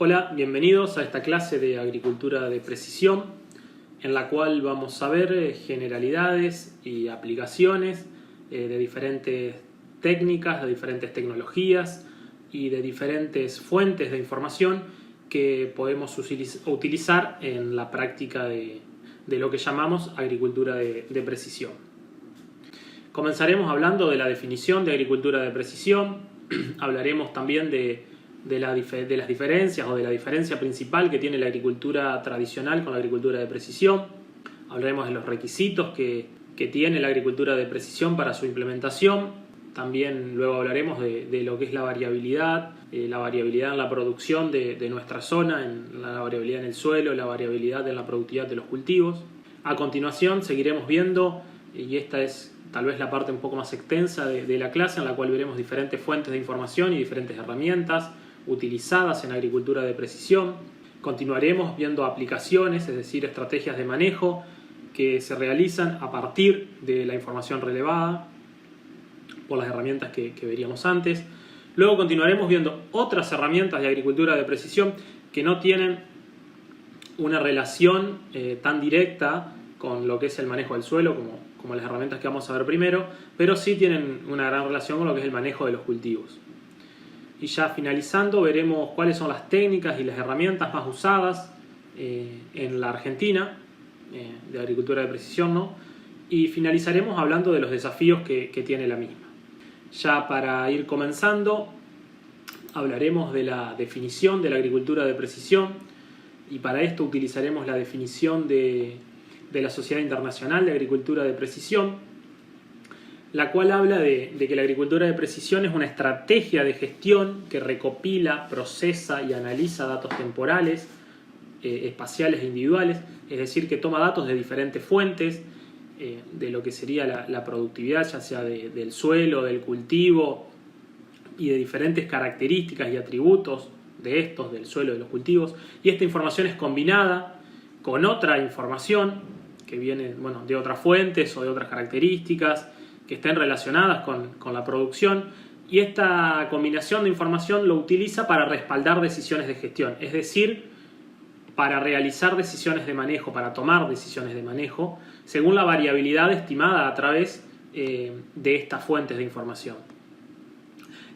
Hola, bienvenidos a esta clase de agricultura de precisión en la cual vamos a ver generalidades y aplicaciones de diferentes técnicas, de diferentes tecnologías y de diferentes fuentes de información que podemos utilizar en la práctica de lo que llamamos agricultura de precisión. Comenzaremos hablando de la definición de agricultura de precisión, hablaremos también de las diferencias o de la diferencia principal que tiene la agricultura tradicional con la agricultura de precisión. Hablaremos de los requisitos que tiene la agricultura de precisión para su implementación. También luego hablaremos de lo que es la variabilidad en la producción de nuestra zona, en la variabilidad en el suelo, la variabilidad en la productividad de los cultivos. A continuación seguiremos viendo, y esta es tal vez la parte un poco más extensa de la clase, en la cual veremos diferentes fuentes de información y diferentes herramientas utilizadas en agricultura de precisión. Continuaremos viendo aplicaciones, es decir, estrategias de manejo que se realizan a partir de la información relevada por las herramientas que veríamos antes. Luego continuaremos viendo otras herramientas de agricultura de precisión que no tienen una relación tan directa con lo que es el manejo del suelo como las herramientas que vamos a ver primero, pero sí tienen una gran relación con lo que es el manejo de los cultivos. Y ya finalizando veremos cuáles son las técnicas y las herramientas más usadas en la Argentina de agricultura de precisión, ¿no? Y finalizaremos hablando de los desafíos que tiene la misma. Ya para ir comenzando hablaremos de la definición de la agricultura de precisión, y para esto utilizaremos la definición de la Sociedad Internacional de Agricultura de Precisión, la cual habla de que la agricultura de precisión es una estrategia de gestión que recopila, procesa y analiza datos temporales, espaciales e individuales, es decir, que toma datos de diferentes fuentes, de lo que sería la productividad, ya sea del suelo, del cultivo, y de diferentes características y atributos de estos, del suelo, de los cultivos, y esta información es combinada con otra información que viene, de otras fuentes o de otras características que estén relacionadas con la producción, y esta combinación de información lo utiliza para respaldar decisiones de gestión, es decir, para realizar decisiones de manejo, para tomar decisiones de manejo, según la variabilidad estimada a través de estas fuentes de información.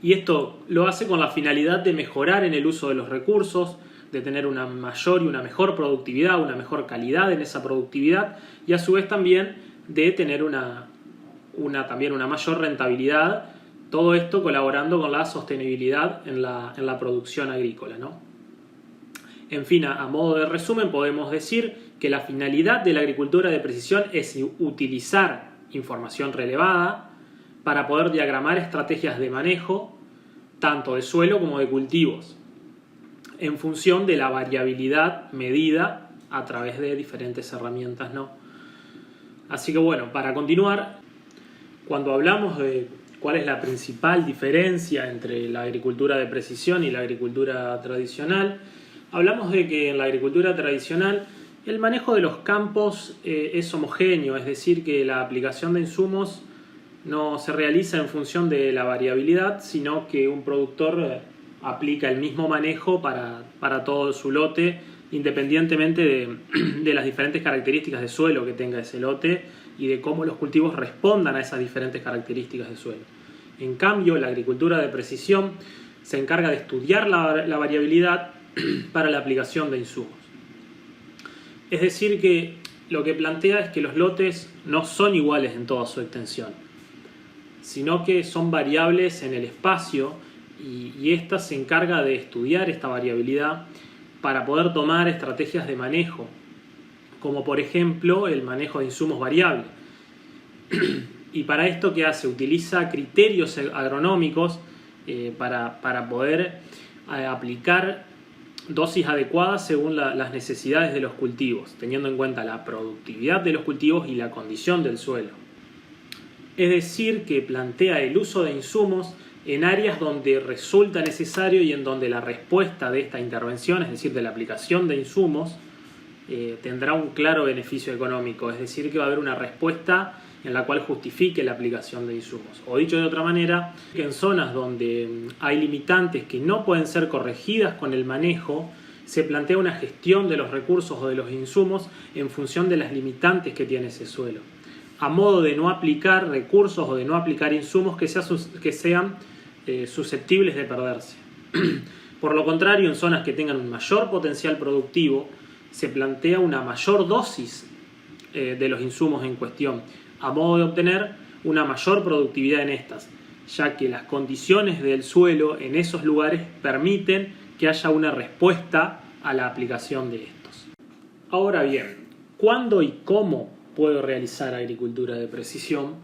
Y esto lo hace con la finalidad de mejorar en el uso de los recursos, de tener una mayor y una mejor productividad, una mejor calidad en esa productividad, y a su vez también de tener una mayor rentabilidad, todo esto colaborando con la sostenibilidad en la producción agrícola, ¿no? En fin, a modo de resumen podemos decir que la finalidad de la agricultura de precisión es utilizar información relevada para poder diagramar estrategias de manejo tanto de suelo como de cultivos en función de la variabilidad medida a través de diferentes herramientas, ¿no? Así que bueno, para continuar, cuando hablamos de cuál es la principal diferencia entre la agricultura de precisión y la agricultura tradicional, hablamos de que en la agricultura tradicional el manejo de los campos es homogéneo, es decir, que la aplicación de insumos no se realiza en función de la variabilidad, sino que un productor aplica el mismo manejo para todo su lote, independientemente de las diferentes características de suelo que tenga ese lote y de cómo los cultivos respondan a esas diferentes características de suelo. En cambio, la agricultura de precisión se encarga de estudiar la variabilidad para la aplicación de insumos. Es decir, que lo que plantea es que los lotes no son iguales en toda su extensión, sino que son variables en el espacio, y ésta se encarga de estudiar esta variabilidad para poder tomar estrategias de manejo, como por ejemplo el manejo de insumos variables. Y para esto, ¿qué hace? Utiliza criterios agronómicos para poder aplicar dosis adecuadas según las necesidades de los cultivos, teniendo en cuenta la productividad de los cultivos y la condición del suelo. Es decir, que plantea el uso de insumos en áreas donde resulta necesario y en donde la respuesta de esta intervención, es decir, de la aplicación de insumos, tendrá un claro beneficio económico, es decir, que va a haber una respuesta en la cual justifique la aplicación de insumos. O dicho de otra manera, que en zonas donde hay limitantes que no pueden ser corregidas con el manejo, se plantea una gestión de los recursos o de los insumos en función de las limitantes que tiene ese suelo, a modo de no aplicar recursos o de no aplicar insumos que sean susceptibles de perderse. Por lo contrario, en zonas que tengan un mayor potencial productivo, se plantea una mayor dosis de los insumos en cuestión, a modo de obtener una mayor productividad en estas, ya que las condiciones del suelo en esos lugares permiten que haya una respuesta a la aplicación de estos. Ahora bien, ¿cuándo y cómo puedo realizar agricultura de precisión?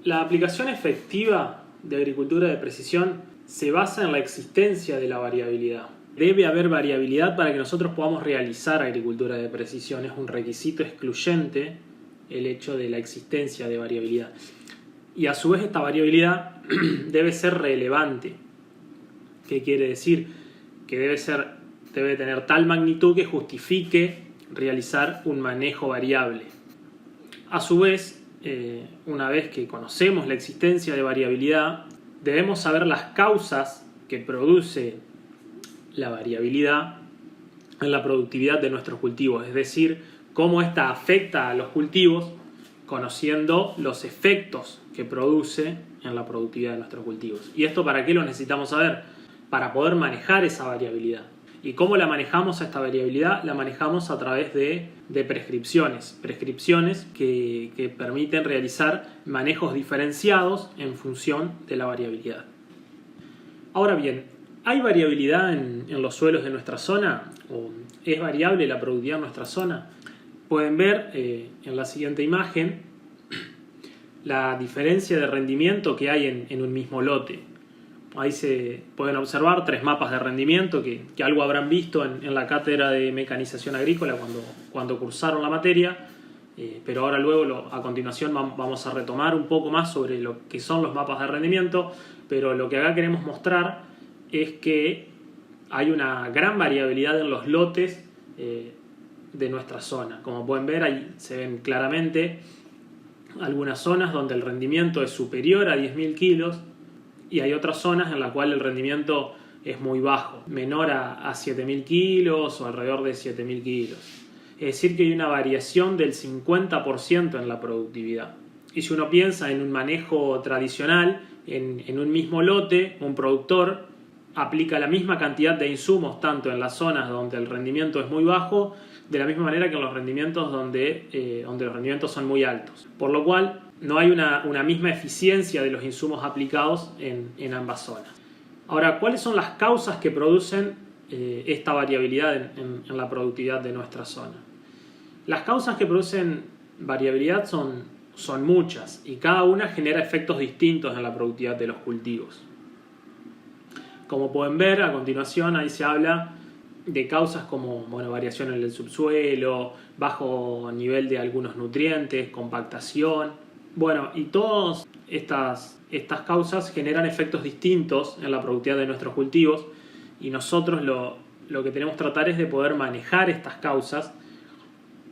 La aplicación efectiva de agricultura de precisión se basa en la existencia de la variabilidad. Debe haber variabilidad para que nosotros podamos realizar agricultura de precisión. Es un requisito excluyente el hecho de la existencia de variabilidad. Y a su vez esta variabilidad debe ser relevante. ¿Qué quiere decir? Que debe tener tal magnitud que justifique realizar un manejo variable. A su vez, una vez que conocemos la existencia de variabilidad, debemos saber las causas que produce la variabilidad en la productividad de nuestros cultivos, es decir, cómo ésta afecta a los cultivos, conociendo los efectos que produce en la productividad de nuestros cultivos. ¿Y esto para qué lo necesitamos saber? Para poder manejar esa variabilidad. ¿Y cómo la manejamos a esta variabilidad? La manejamos a través de prescripciones que permiten realizar manejos diferenciados en función de la variabilidad. Ahora bien, ¿hay variabilidad en los suelos de nuestra zona? ¿O es variable la productividad en nuestra zona? Pueden ver en la siguiente imagen la diferencia de rendimiento que hay en un mismo lote. Ahí se pueden observar 3 mapas de rendimiento que algo habrán visto en la cátedra de mecanización agrícola cuando cursaron la materia, pero ahora luego a continuación vamos a retomar un poco más sobre lo que son los mapas de rendimiento, pero lo que acá queremos mostrar es que hay una gran variabilidad en los lotes de nuestra zona. Como pueden ver, ahí se ven claramente algunas zonas donde el rendimiento es superior a 10.000 kilos y hay otras zonas en las cuales el rendimiento es muy bajo, menor a 7.000 kilos o alrededor de 7.000 kilos. Es decir, que hay una variación del 50% en la productividad. Y si uno piensa en un manejo tradicional, en un mismo lote, un productor aplica la misma cantidad de insumos tanto en las zonas donde el rendimiento es muy bajo, de la misma manera que en los rendimientos donde los rendimientos son muy altos. Por lo cual, no hay una misma eficiencia de los insumos aplicados en ambas zonas. Ahora, ¿cuáles son las causas que producen esta variabilidad en la productividad de nuestra zona? Las causas que producen variabilidad son muchas y cada una genera efectos distintos en la productividad de los cultivos. Como pueden ver, a continuación ahí se habla de causas como variación en el subsuelo, bajo nivel de algunos nutrientes, compactación. Y todas estas causas generan efectos distintos en la productividad de nuestros cultivos y nosotros lo que tenemos que tratar es de poder manejar estas causas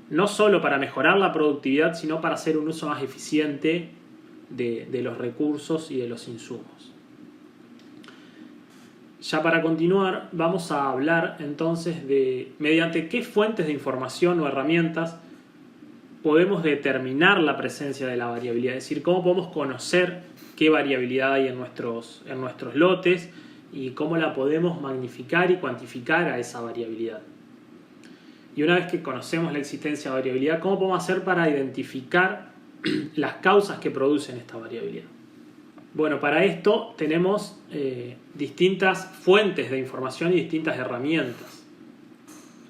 no solo para mejorar la productividad, sino para hacer un uso más eficiente de los recursos y de los insumos. Ya para continuar, vamos a hablar entonces de mediante qué fuentes de información o herramientas podemos determinar la presencia de la variabilidad, es decir, cómo podemos conocer qué variabilidad hay en nuestros lotes y cómo la podemos magnificar y cuantificar a esa variabilidad. Y una vez que conocemos la existencia de variabilidad, ¿cómo podemos hacer para identificar las causas que producen esta variabilidad? Bueno, para esto tenemos distintas fuentes de información y distintas herramientas.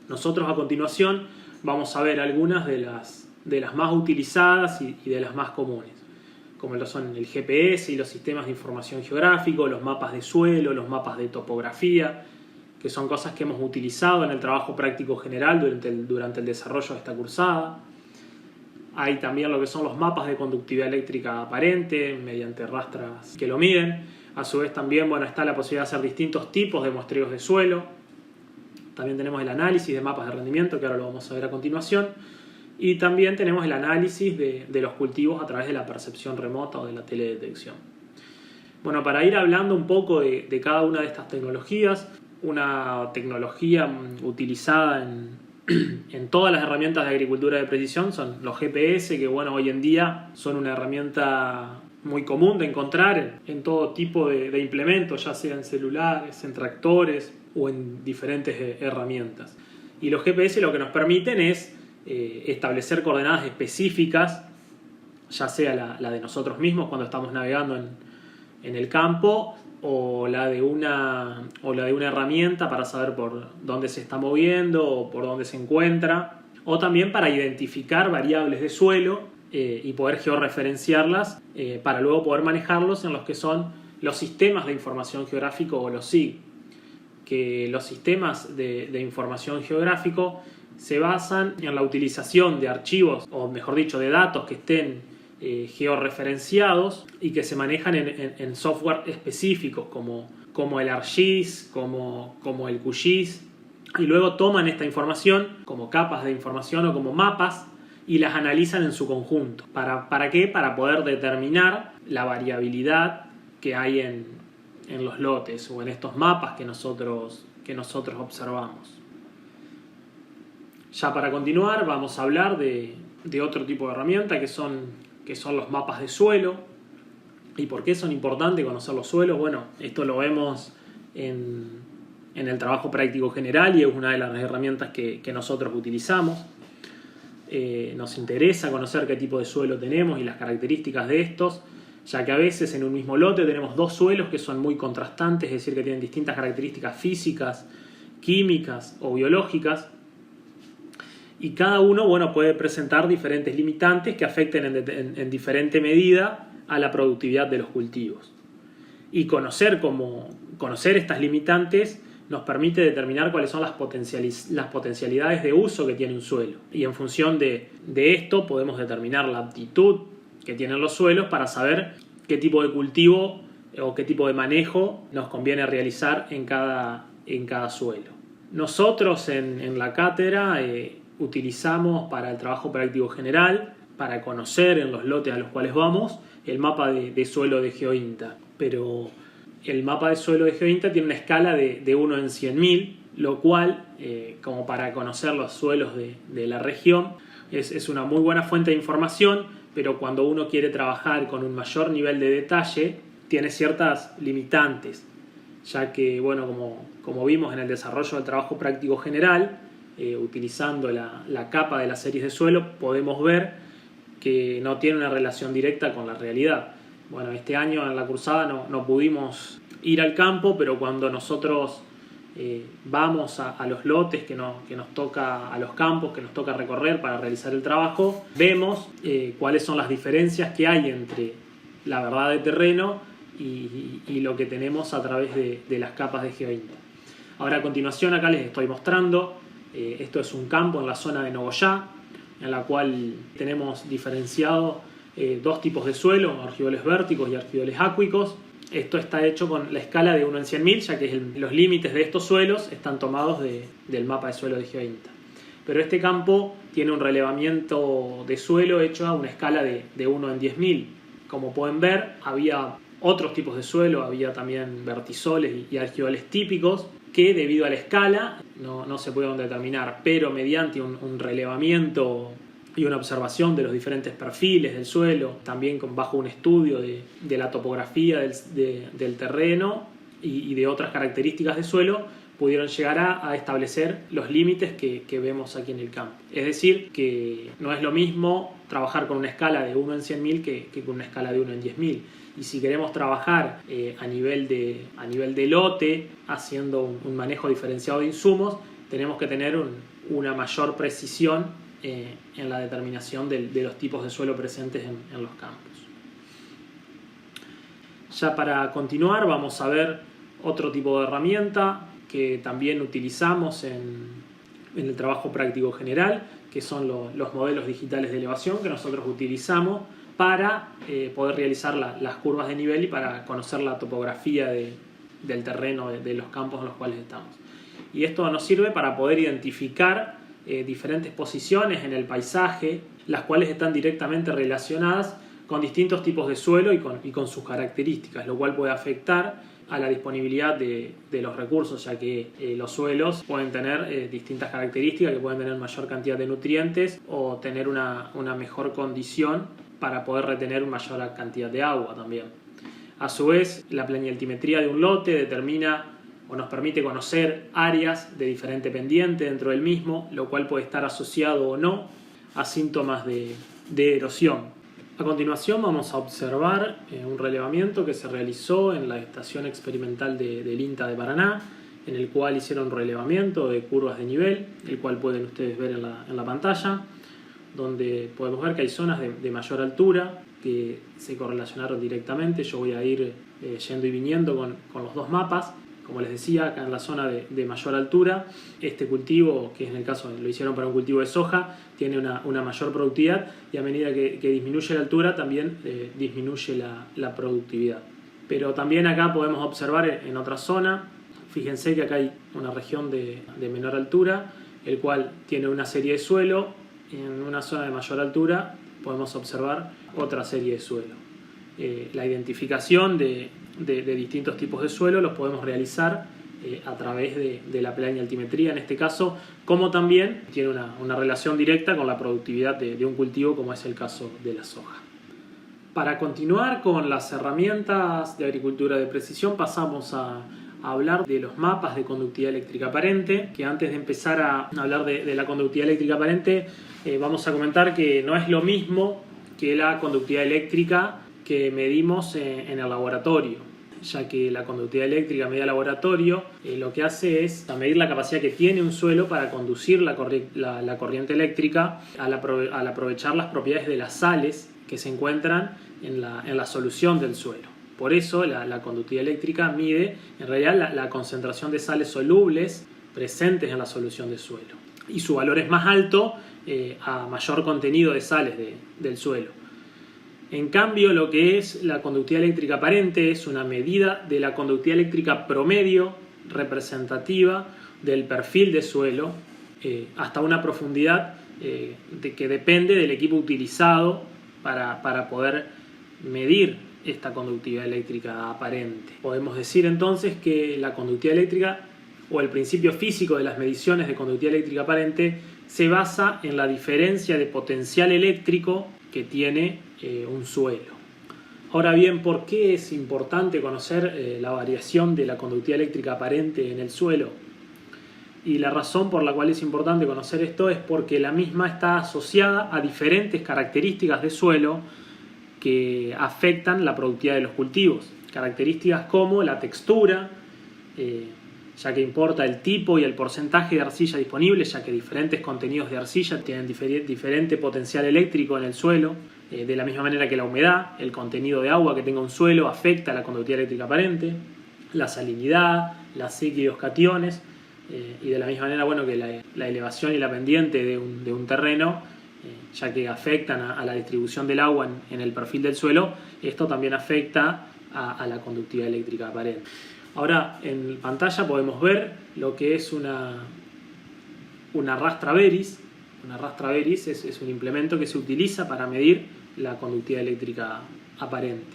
Nosotros a continuación vamos a ver algunas de las más utilizadas y de las más comunes, como lo son el GPS y los sistemas de información geográfico, los mapas de suelo, los mapas de topografía, que son cosas que hemos utilizado en el trabajo práctico general durante el desarrollo de esta cursada. Hay también lo que son los mapas de conductividad eléctrica aparente, mediante rastras que lo miden. A su vez también está la posibilidad de hacer distintos tipos de muestreos de suelo. También tenemos el análisis de mapas de rendimiento, que ahora lo vamos a ver a continuación. Y también tenemos el análisis de los cultivos a través de la percepción remota o de la teledetección. Bueno, para ir hablando un poco de cada una de estas tecnologías, una tecnología utilizada en todas las herramientas de agricultura de precisión son los GPS, que bueno, hoy en día son una herramienta muy común de encontrar en todo tipo de implementos, ya sea en celulares, en tractores o en diferentes herramientas. Y los GPS lo que nos permiten es establecer coordenadas específicas, ya sea la de nosotros mismos cuando estamos navegando en el campo, o la de una herramienta para saber por dónde se está moviendo o por dónde se encuentra, o también para identificar variables de suelo y poder georreferenciarlas para luego poder manejarlos en los que son los sistemas de información geográfico o los SIG. Que los sistemas de información geográfico se basan en la utilización de archivos, o mejor dicho, de datos que estén georreferenciados y que se manejan en software específicos como el ArcGIS, como el QGIS, y luego toman esta información como capas de información o como mapas y las analizan en su conjunto. ¿Para qué? Para poder determinar la variabilidad que hay en los lotes o en estos mapas que nosotros observamos. Ya para continuar vamos a hablar de otro tipo de herramienta que son los mapas de suelo. ¿Y por qué son importantes conocer los suelos? Bueno, esto lo vemos en el trabajo práctico general y es una de las herramientas que nosotros utilizamos. Nos interesa conocer qué tipo de suelo tenemos y las características de estos, ya que a veces en un mismo lote tenemos dos suelos que son muy contrastantes, es decir, que tienen distintas características físicas, químicas o biológicas, y cada uno, bueno, puede presentar diferentes limitantes que afecten en diferente medida a la productividad de los cultivos. Y conocer estas limitantes nos permite determinar cuáles son las potencialidades de uso que tiene un suelo. Y en función de esto podemos determinar la aptitud que tienen los suelos para saber qué tipo de cultivo o qué tipo de manejo nos conviene realizar en cada suelo. Nosotros en la cátedra utilizamos para el trabajo práctico general, para conocer en los lotes a los cuales vamos, el mapa de suelo de GeoINTA. Pero el mapa de suelo de GeoINTA tiene una escala de 1 en 100.000, lo cual, como para conocer los suelos de la región, es una muy buena fuente de información, pero cuando uno quiere trabajar con un mayor nivel de detalle, tiene ciertas limitantes, ya que, bueno, como vimos en el desarrollo del trabajo práctico general, utilizando la capa de las series de suelo, podemos ver que no tiene una relación directa con la realidad. Bueno, este año en la cursada no pudimos ir al campo, pero cuando nosotros vamos a los lotes que nos toca, a los campos que nos toca recorrer para realizar el trabajo, vemos cuáles son las diferencias que hay entre la verdad de terreno y lo que tenemos a través de las capas de GeoINTA. Ahora, a continuación, acá les estoy mostrando, esto es un campo en la zona de Nogoyá, en la cual tenemos diferenciado dos tipos de suelo, argivoles vérticos y argivoles acuícoos. Esto está hecho con la escala de 1 en 100.000, ya que los límites de estos suelos están tomados del mapa de suelo de GeoINTA. Pero este campo tiene un relevamiento de suelo hecho a una escala de 1 en 10.000. Como pueden ver, había otros tipos de suelo, había también vertisoles y argivoles típicos que debido a la escala no se pudieron determinar, pero mediante un relevamiento y una observación de los diferentes perfiles del suelo, también bajo un estudio de la topografía del terreno y de otras características de suelo, pudieron llegar a establecer los límites que vemos aquí en el campo. Es decir, que no es lo mismo trabajar con una escala de 1 en 100.000 que con una escala de 1 en 10.000. Y si queremos trabajar a nivel de lote, haciendo un manejo diferenciado de insumos, tenemos que tener una mayor precisión en la determinación de los tipos de suelo presentes en los campos. Ya para continuar vamos a ver otro tipo de herramienta que también utilizamos en el trabajo práctico general, que son los modelos digitales de elevación que nosotros utilizamos para poder realizar las curvas de nivel y para conocer la topografía del terreno de los campos en los cuales estamos. Y esto nos sirve para poder identificar diferentes posiciones en el paisaje, las cuales están directamente relacionadas con distintos tipos de suelo y con sus características, lo cual puede afectar a la disponibilidad de los recursos, ya que los suelos pueden tener distintas características, que pueden tener mayor cantidad de nutrientes o tener una mejor condición para poder retener una mayor cantidad de agua también. A su vez, la planialtimetría de un lote determina o nos permite conocer áreas de diferente pendiente dentro del mismo, lo cual puede estar asociado o no a síntomas de erosión. A continuación vamos a observar un relevamiento que se realizó en la estación experimental del INTA de Paraná, en el cual hicieron relevamiento de curvas de nivel, el cual pueden ustedes ver en la pantalla, donde podemos ver que hay zonas de mayor altura que se correlacionaron directamente. Yo voy a ir yendo y viniendo con los dos mapas. Como les decía, acá en la zona de mayor altura, este cultivo, que en el caso lo hicieron para un cultivo de soja, tiene una mayor productividad, y a medida que disminuye la altura también disminuye la productividad. Pero también acá podemos observar en otra zona, fíjense que acá hay una región de menor altura, el cual tiene una serie de suelo, y en una zona de mayor altura podemos observar otra serie de suelo. La identificación de distintos tipos de suelo los podemos realizar a través de la planialtimetría en este caso, como también tiene una relación directa con la productividad de un cultivo, como es el caso de la soja. Para continuar con las herramientas de agricultura de precisión, pasamos a hablar de los mapas de conductividad eléctrica aparente, que antes de empezar a hablar de la conductividad eléctrica aparente, vamos a comentar que no es lo mismo que la conductividad eléctrica que medimos en el laboratorio, ya que la conductividad eléctrica medida laboratorio lo que hace es medir la capacidad que tiene un suelo para conducir la corriente eléctrica al aprovechar las propiedades de las sales que se encuentran en la solución del suelo. Por eso la conductividad eléctrica mide en realidad la concentración de sales solubles presentes en la solución del suelo, y su valor es más alto a mayor contenido de sales del suelo. En cambio, lo que es la conductividad eléctrica aparente es una medida de la conductividad eléctrica promedio representativa del perfil de suelo hasta una profundidad que depende del equipo utilizado para poder medir esta conductividad eléctrica aparente. Podemos decir entonces que la conductividad eléctrica, o el principio físico de las mediciones de conductividad eléctrica aparente, se basa en la diferencia de potencial eléctrico que tiene un suelo. Ahora bien, ¿por qué es importante conocer la variación de la conductividad eléctrica aparente en el suelo? Y la razón por la cual es importante conocer esto es porque la misma está asociada a diferentes características de suelo que afectan la productividad de los cultivos. Características como la textura, ya que importa el tipo y el porcentaje de arcilla disponible, ya que diferentes contenidos de arcilla tienen diferente potencial eléctrico en el suelo. De la misma manera que la humedad, el contenido de agua que tenga un suelo afecta a la conductividad eléctrica aparente, la salinidad, las líquidos cationes, y de la misma manera que la elevación y la pendiente de un terreno, ya que afectan a la distribución del agua en el perfil del suelo, esto también afecta a la conductividad eléctrica aparente. Ahora en pantalla podemos ver lo que es una rastra Veris. Una rastra Veris es un implemento que se utiliza para medir la conductividad eléctrica aparente.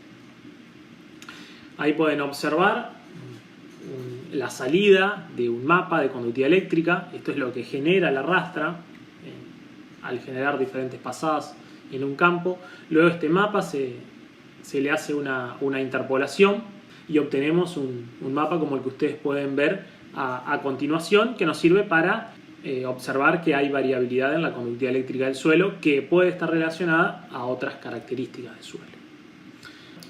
Ahí pueden observar la salida de un mapa de conductividad eléctrica. Esto es lo que genera la rastra al generar diferentes pasadas en un campo. Luego este mapa se le hace una interpolación y obtenemos un mapa como el que ustedes pueden ver a continuación, que nos sirve para observar que hay variabilidad en la conductividad eléctrica del suelo, que puede estar relacionada a otras características del suelo.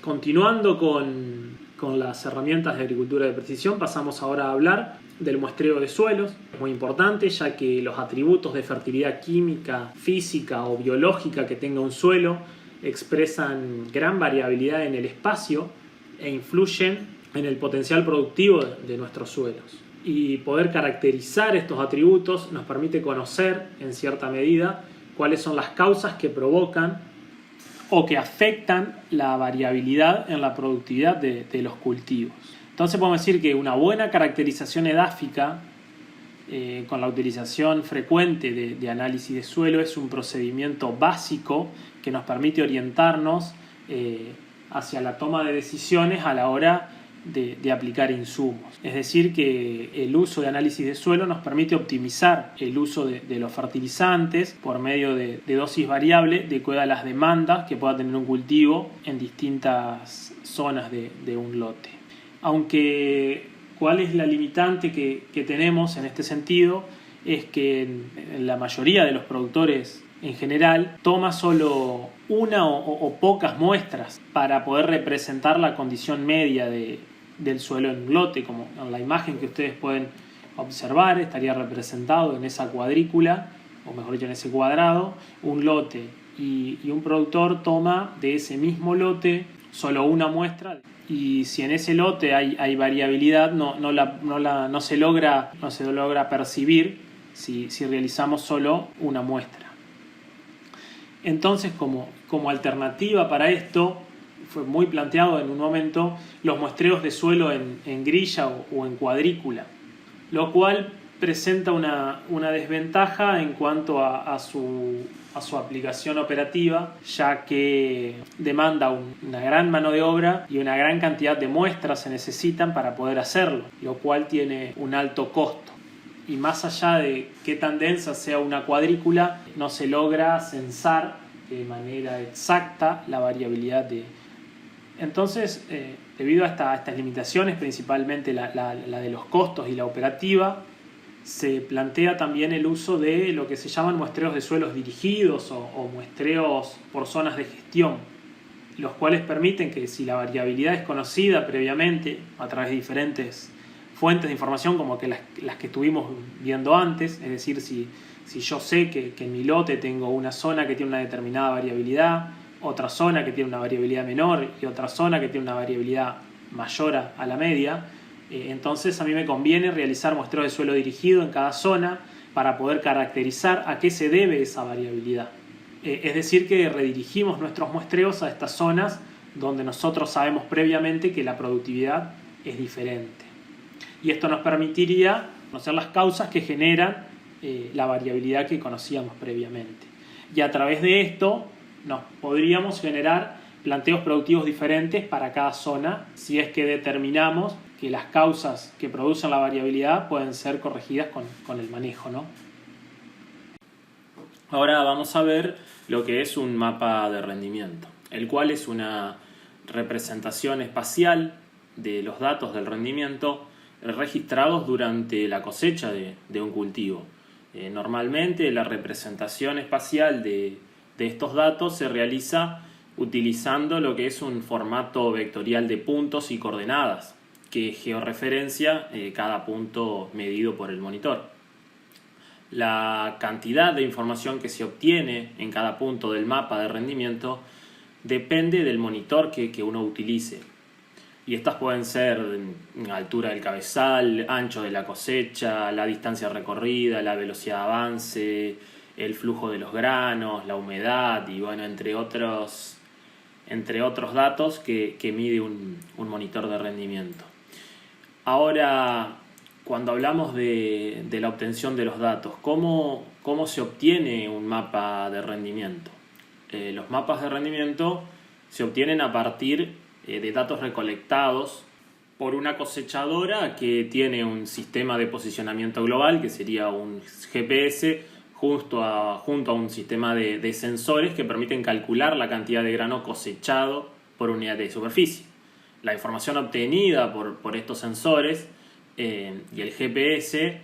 Continuando con las herramientas de agricultura de precisión, pasamos ahora a hablar del muestreo de suelos. Es muy importante, ya que los atributos de fertilidad química, física o biológica que tenga un suelo expresan gran variabilidad en el espacio e influyen en el potencial productivo de nuestros suelos. Y poder caracterizar estos atributos nos permite conocer, en cierta medida, cuáles son las causas que provocan o que afectan la variabilidad en la productividad de los cultivos. Entonces podemos decir que una buena caracterización edáfica con la utilización frecuente de análisis de suelo, es un procedimiento básico que nos permite orientarnos hacia la toma de decisiones a la hora de aplicar insumos. Es decir, que el uso de análisis de suelo nos permite optimizar el uso de los fertilizantes por medio de dosis variable de acuerdo a las demandas que pueda tener un cultivo en distintas zonas de un lote. Aunque, ¿cuál es la limitante que tenemos en este sentido? Es que en la mayoría de los productores en general toma solo una o pocas muestras para poder representar la condición media del suelo en un lote, como en la imagen que ustedes pueden observar. Estaría representado en esa cuadrícula, o mejor dicho en ese cuadrado, un lote, y un productor toma de ese mismo lote solo una muestra, y si en ese lote hay variabilidad no se logra percibir si realizamos solo una muestra. Entonces, como alternativa para esto, fue muy planteado en un momento los muestreos de suelo en grilla o en cuadrícula, lo cual presenta una desventaja en cuanto a su aplicación operativa, ya que demanda una gran mano de obra y una gran cantidad de muestras se necesitan para poder hacerlo, lo cual tiene un alto costo. Y más allá de qué tan densa sea una cuadrícula, no se logra censar de manera exacta la variabilidad de... Entonces, debido a estas limitaciones, principalmente la de los costos y la operativa, se plantea también el uso de lo que se llaman muestreos de suelos dirigidos o muestreos por zonas de gestión, los cuales permiten que, si la variabilidad es conocida previamente a través de diferentes fuentes de información como que las que estuvimos viendo antes, es decir, si yo sé que en mi lote tengo una zona que tiene una determinada variabilidad, otra zona que tiene una variabilidad menor y otra zona que tiene una variabilidad mayor a la media, entonces a mí me conviene realizar muestreo de suelo dirigido en cada zona para poder caracterizar a qué se debe esa variabilidad. Es decir, que redirigimos nuestros muestreos a estas zonas donde nosotros sabemos previamente que la productividad es diferente. Y esto nos permitiría conocer las causas que generan la variabilidad que conocíamos previamente. Y a través de esto nos podríamos generar planteos productivos diferentes para cada zona, si es que determinamos que las causas que producen la variabilidad pueden ser corregidas con el manejo, ¿no? Ahora vamos a ver lo que es un mapa de rendimiento, el cual es una representación espacial de los datos del rendimiento registrados durante la cosecha de un cultivo. Normalmente la representación espacial de estos datos se realiza utilizando lo que es un formato vectorial de puntos y coordenadas que georreferencia cada punto medido por el monitor. La cantidad de información que se obtiene en cada punto del mapa de rendimiento depende del monitor que uno utilice. Y estas pueden ser altura del cabezal, ancho de la cosecha, la distancia recorrida, la velocidad de avance, el flujo de los granos, la humedad y bueno, entre otros datos que mide un monitor de rendimiento. Ahora, cuando hablamos de la obtención de los datos, ¿cómo se obtiene un mapa de rendimiento? Los mapas de rendimiento se obtienen a partir de datos recolectados por una cosechadora que tiene un sistema de posicionamiento global, que sería un GPS, junto a un sistema de sensores que permiten calcular la cantidad de grano cosechado por unidad de superficie. La información obtenida por estos sensores y el GPS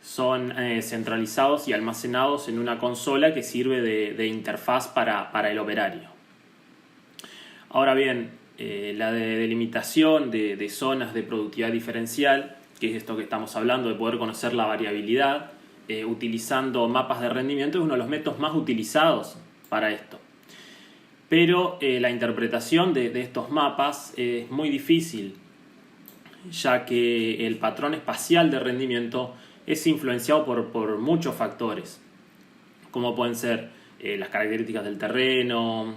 son centralizados y almacenados en una consola que sirve de interfaz para el operario. Ahora bien, la delimitación de zonas de productividad diferencial, que es esto que estamos hablando de poder conocer la variabilidad utilizando mapas de rendimiento, es uno de los métodos más utilizados para esto. Pero la interpretación de estos mapas es muy difícil, ya que el patrón espacial de rendimiento es influenciado por muchos factores, como pueden ser las características del terreno,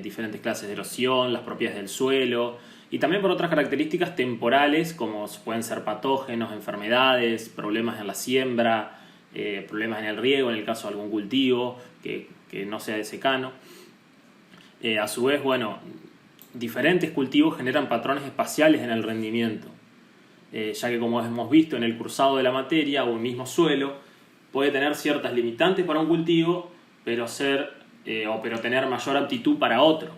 diferentes clases de erosión, las propiedades del suelo y también por otras características temporales como pueden ser patógenos, enfermedades, problemas en la siembra, problemas en el riego en el caso de algún cultivo que no sea de secano. A su vez, bueno, diferentes cultivos generan patrones espaciales en el rendimiento, ya que como hemos visto en el cursado de la materia, un mismo suelo puede tener ciertas limitantes para un cultivo, pero tener mayor aptitud para otro.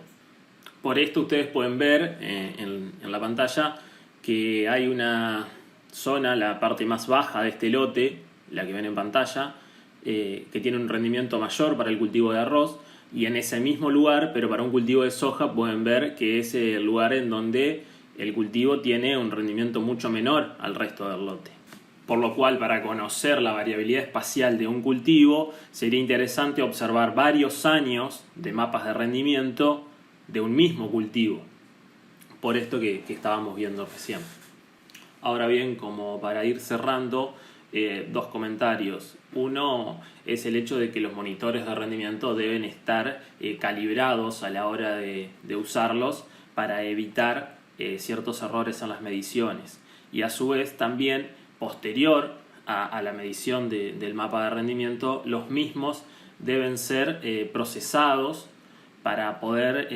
Por esto ustedes pueden ver en la pantalla que hay una zona, la parte más baja de este lote, la que ven en pantalla, que tiene un rendimiento mayor para el cultivo de arroz, y en ese mismo lugar, pero para un cultivo de soja, pueden ver que es el lugar en donde el cultivo tiene un rendimiento mucho menor al resto del lote. Por lo cual, para conocer la variabilidad espacial de un cultivo, sería interesante observar varios años de mapas de rendimiento de un mismo cultivo. Por esto que estábamos viendo recién. Ahora bien, como para ir cerrando, dos comentarios. Uno es el hecho de que los monitores de rendimiento deben estar calibrados a la hora de usarlos para evitar ciertos errores en las mediciones. Y a su vez también, posterior a la medición del mapa de rendimiento, los mismos deben ser procesados para poder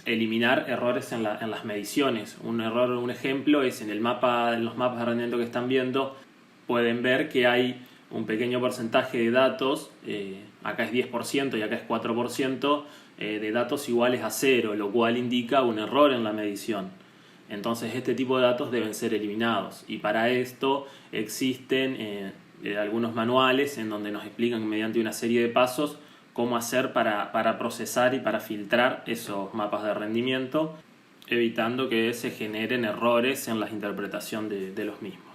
eliminar errores en las mediciones. Un ejemplo es en los mapas de rendimiento que están viendo, pueden ver que hay un pequeño porcentaje de datos, acá es 10% y acá es 4%, de datos iguales a 0, lo cual indica un error en la medición. Entonces este tipo de datos deben ser eliminados, y para esto existen algunos manuales en donde nos explican mediante una serie de pasos cómo hacer para procesar y para filtrar esos mapas de rendimiento, evitando que se generen errores en la interpretación de los mismos.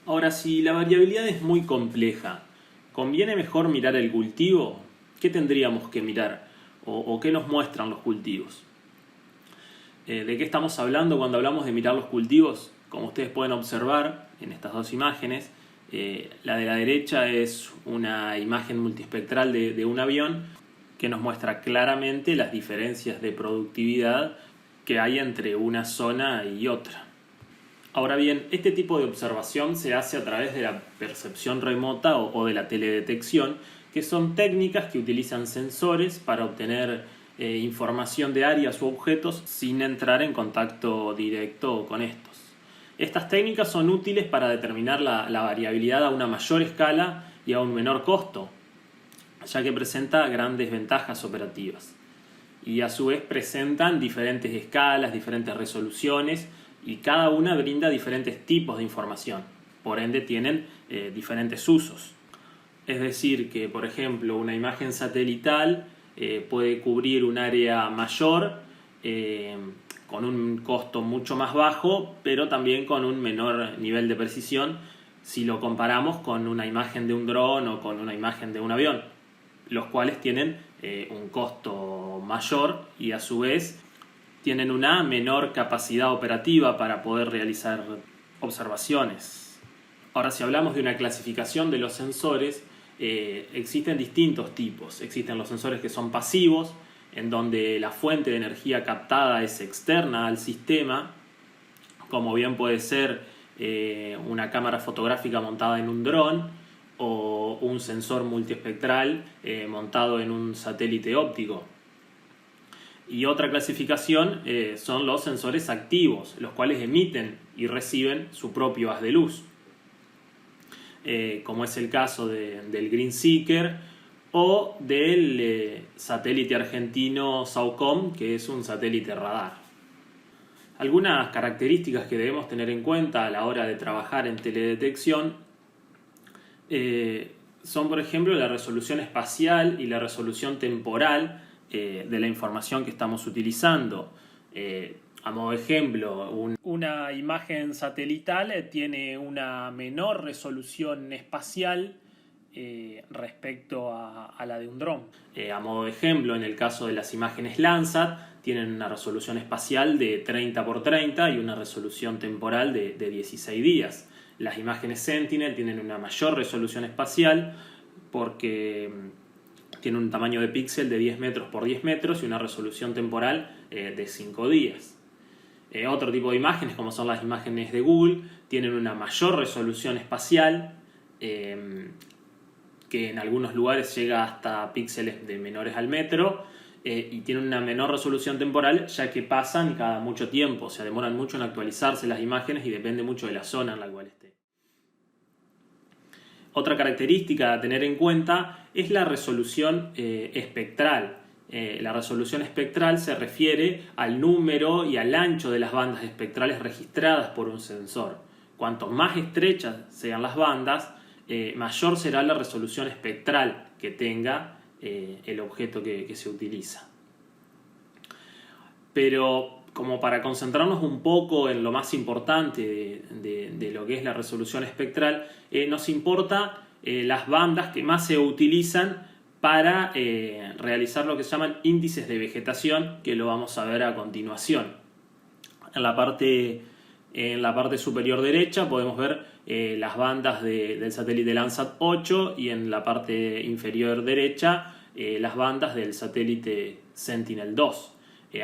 Ahora, si la variabilidad es muy compleja, ¿conviene mejor mirar el cultivo? ¿Qué tendríamos que mirar? ¿O qué nos muestran los cultivos? ¿De qué estamos hablando cuando hablamos de mirar los cultivos? Como ustedes pueden observar en estas dos imágenes, la de la derecha es una imagen multiespectral de un avión que nos muestra claramente las diferencias de productividad que hay entre una zona y otra. Ahora bien, este tipo de observación se hace a través de la percepción remota o de la teledetección, que son técnicas que utilizan sensores para obtener información de áreas u objetos sin entrar en contacto directo con estos. Estas técnicas son útiles para determinar la variabilidad a una mayor escala y a un menor costo, ya que presenta grandes ventajas operativas. Y a su vez presentan diferentes escalas, diferentes resoluciones, y cada una brinda diferentes tipos de información. Por ende tienen diferentes usos. Es decir, que por ejemplo una imagen satelital puede cubrir un área mayor con un costo mucho más bajo, pero también con un menor nivel de precisión si lo comparamos con una imagen de un dron o con una imagen de un avión, los cuales tienen un costo mayor y a su vez tienen una menor capacidad operativa para poder realizar observaciones. Ahora, si hablamos de una clasificación de los sensores, existen distintos tipos. Existen los sensores que son pasivos, en donde la fuente de energía captada es externa al sistema, como bien puede ser una cámara fotográfica montada en un dron o un sensor multiespectral montado en un satélite óptico. Y otra clasificación son los sensores activos, los cuales emiten y reciben su propio haz de luz, como es el caso del Green Seeker o del satélite argentino SAOCOM, que es un satélite radar. Algunas características que debemos tener en cuenta a la hora de trabajar en teledetección son, por ejemplo, la resolución espacial y la resolución temporal de la información que estamos utilizando. A modo de ejemplo, una imagen satelital tiene una menor resolución espacial respecto a la de un dron. A modo de ejemplo, en el caso de las imágenes Landsat, tienen una resolución espacial de 30 por 30 y una resolución temporal de 16 días. Las imágenes Sentinel tienen una mayor resolución espacial porque Tiene un tamaño de píxel de 10 metros por 10 metros y una resolución temporal de 5 días. Otro tipo de imágenes, como son las imágenes de Google, tienen una mayor resolución espacial, que en algunos lugares llega hasta píxeles de menores al metro, y tienen una menor resolución temporal, ya que pasan cada mucho tiempo, o sea, demoran mucho en actualizarse las imágenes y depende mucho de la zona en la cual esté. Otra característica a tener en cuenta es la resolución espectral. La resolución espectral se refiere al número y al ancho de las bandas espectrales registradas por un sensor. Cuanto más estrechas sean las bandas, mayor será la resolución espectral que tenga el objeto que se utiliza. Pero como para concentrarnos un poco en lo más importante de lo que es la resolución espectral, nos importa las bandas que más se utilizan para realizar lo que se llaman índices de vegetación, que lo vamos a ver a continuación. En la parte superior derecha podemos ver las bandas del satélite Landsat 8 y en la parte inferior derecha las bandas del satélite Sentinel-2.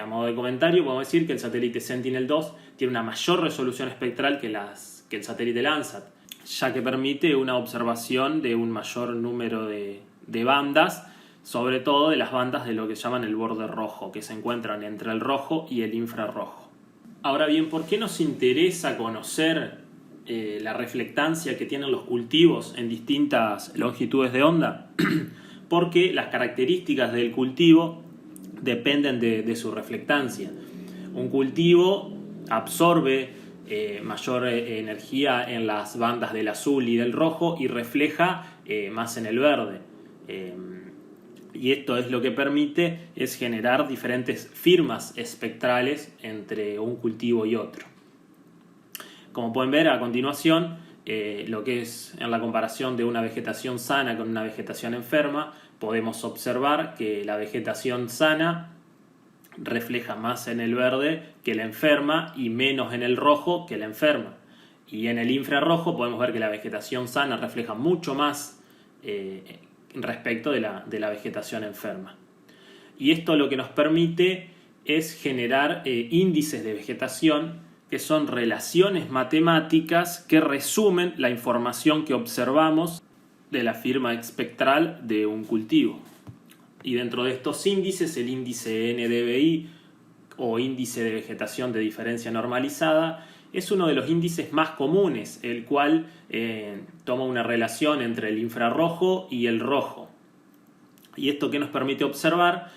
A modo de comentario podemos decir que el satélite Sentinel-2 tiene una mayor resolución espectral que el satélite Landsat, ya que permite una observación de un mayor número de bandas, sobre todo de las bandas de lo que llaman el borde rojo, que se encuentran entre el rojo y el infrarrojo. Ahora bien, ¿por qué nos interesa conocer la reflectancia que tienen los cultivos en distintas longitudes de onda? Porque las características del cultivo dependen de su reflectancia. Un cultivo absorbe mayor energía en las bandas del azul y del rojo y refleja más en el verde. Y esto es lo que permite es generar diferentes firmas espectrales entre un cultivo y otro. Como pueden ver a continuación, lo que es en la comparación de una vegetación sana con una vegetación enferma, podemos observar que la vegetación sana refleja más en el verde que la enferma y menos en el rojo que la enferma. Y en el infrarrojo podemos ver que la vegetación sana refleja mucho más respecto de la vegetación enferma. Y esto lo que nos permite es generar índices de vegetación, que son relaciones matemáticas que resumen la información que observamos de la firma espectral de un cultivo. Y dentro de estos índices, el índice NDVI o índice de vegetación de diferencia normalizada es uno de los índices más comunes, el cual toma una relación entre el infrarrojo y el rojo. Y esto que nos permite observar,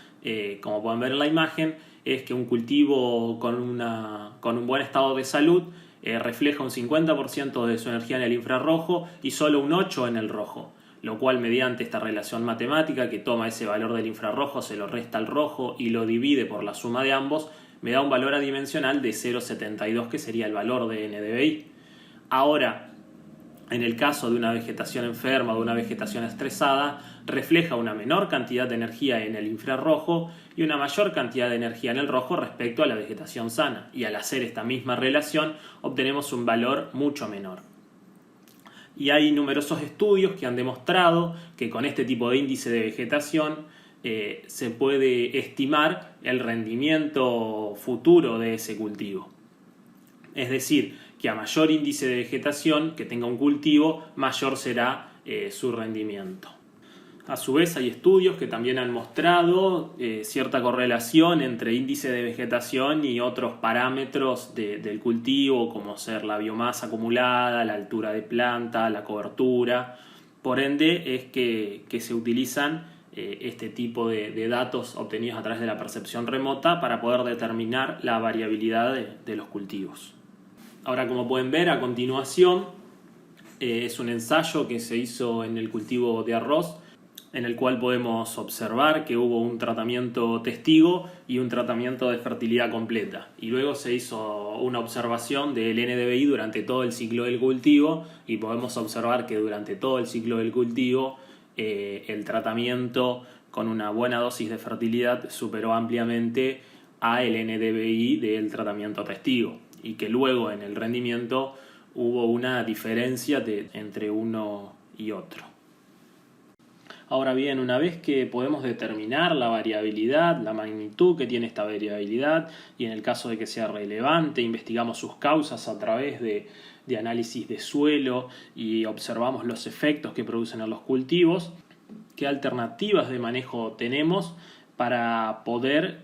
como pueden ver en la imagen, es que un cultivo con un buen estado de salud refleja un 50% de su energía en el infrarrojo y solo un 8% en el rojo, lo cual mediante esta relación matemática que toma ese valor del infrarrojo, se lo resta al rojo y lo divide por la suma de ambos, me da un valor adimensional de 0,72, que sería el valor de NDVI. Ahora, en el caso de una vegetación enferma o de una vegetación estresada, refleja una menor cantidad de energía en el infrarrojo y una mayor cantidad de energía en el rojo respecto a la vegetación sana. Y al hacer esta misma relación, obtenemos un valor mucho menor. Y hay numerosos estudios que han demostrado que con este tipo de índice de vegetación se puede estimar el rendimiento futuro de ese cultivo. Es decir, que a mayor índice de vegetación que tenga un cultivo, mayor será su rendimiento. A su vez, hay estudios que también han mostrado cierta correlación entre índice de vegetación y otros parámetros del cultivo, como ser la biomasa acumulada, la altura de planta, la cobertura. Por ende, es que se utilizan este tipo de datos obtenidos a través de la percepción remota para poder determinar la variabilidad de los cultivos. Ahora, como pueden ver a continuación, es un ensayo que se hizo en el cultivo de arroz, en el cual podemos observar que hubo un tratamiento testigo y un tratamiento de fertilidad completa. Y luego se hizo una observación del NDVI durante todo el ciclo del cultivo y podemos observar que durante todo el ciclo del cultivo el tratamiento con una buena dosis de fertilidad superó ampliamente a el NDVI del tratamiento testigo, y que luego en el rendimiento hubo una diferencia entre uno y otro. Ahora bien, una vez que podemos determinar la variabilidad, la magnitud que tiene esta variabilidad, y en el caso de que sea relevante, investigamos sus causas a través de análisis de suelo y observamos los efectos que producen en los cultivos, qué alternativas de manejo tenemos para poder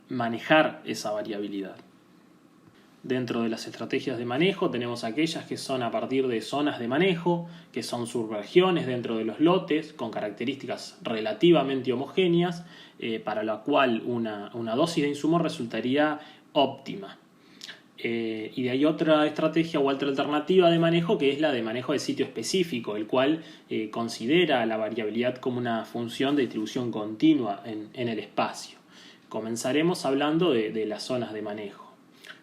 manejar esa variabilidad. Dentro de las estrategias de manejo tenemos aquellas que son a partir de zonas de manejo, que son subregiones dentro de los lotes con características relativamente homogéneas, para la cual una dosis de insumo resultaría óptima. Y de ahí otra estrategia o otra alternativa de manejo, que es la de manejo de sitio específico, el cual considera la variabilidad como una función de distribución continua en el espacio. Comenzaremos hablando de las zonas de manejo.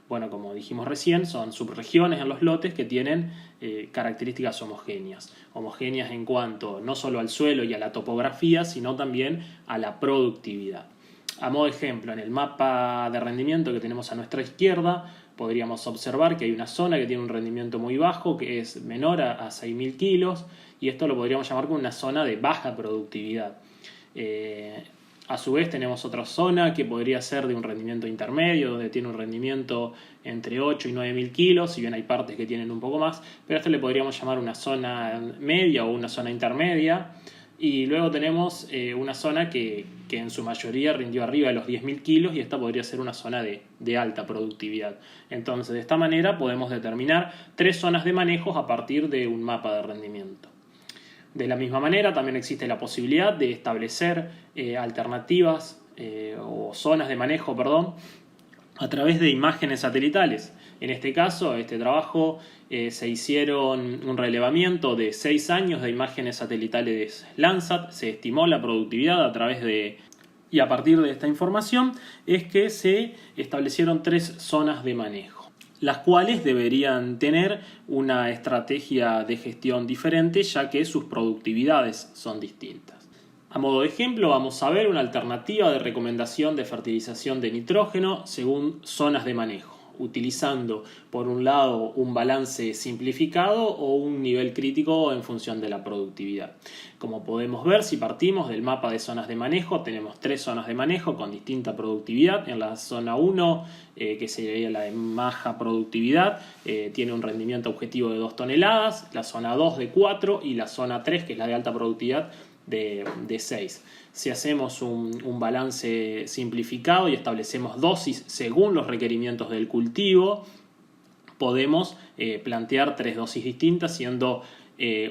Bueno, como dijimos recién, son subregiones en los lotes que tienen características homogéneas. Homogéneas en cuanto no solo al suelo y a la topografía, sino también a la productividad. A modo de ejemplo, en el mapa de rendimiento que tenemos a nuestra izquierda, podríamos observar que hay una zona que tiene un rendimiento muy bajo, que es menor a 6.000 kilos, y esto lo podríamos llamar como una zona de baja productividad. A su vez tenemos otra zona que podría ser de un rendimiento intermedio, donde tiene un rendimiento entre 8 y 9.000 kilos, si bien hay partes que tienen un poco más, pero a esto le podríamos llamar una zona media o una zona intermedia. Y luego tenemos una zona que en su mayoría rindió arriba de los 10.000 kilos, y esta podría ser una zona de alta productividad. Entonces, de esta manera podemos determinar 3 zonas de manejos a partir de un mapa de rendimiento. De la misma manera, también existe la posibilidad de establecer alternativas o zonas de manejo, a través de imágenes satelitales. En este caso, este trabajo se hicieron un relevamiento de 6 años de imágenes satelitales Landsat, se estimó la productividad a través de... Y a partir de esta información es que se establecieron 3 zonas de manejo, las cuales deberían tener una estrategia de gestión diferente, ya que sus productividades son distintas. A modo de ejemplo, vamos a ver una alternativa de recomendación de fertilización de nitrógeno según zonas de manejo, utilizando por un lado un balance simplificado o un nivel crítico en función de la productividad. Como podemos ver, si partimos del mapa de zonas de manejo, tenemos 3 zonas de manejo con distinta productividad. En la zona 1, que sería la de baja productividad, tiene un rendimiento objetivo de 2 toneladas, la zona 2 de 4 y la zona 3, que es la de alta productividad, de 6. Si hacemos un balance simplificado y establecemos dosis según los requerimientos del cultivo, podemos plantear 3 dosis distintas, siendo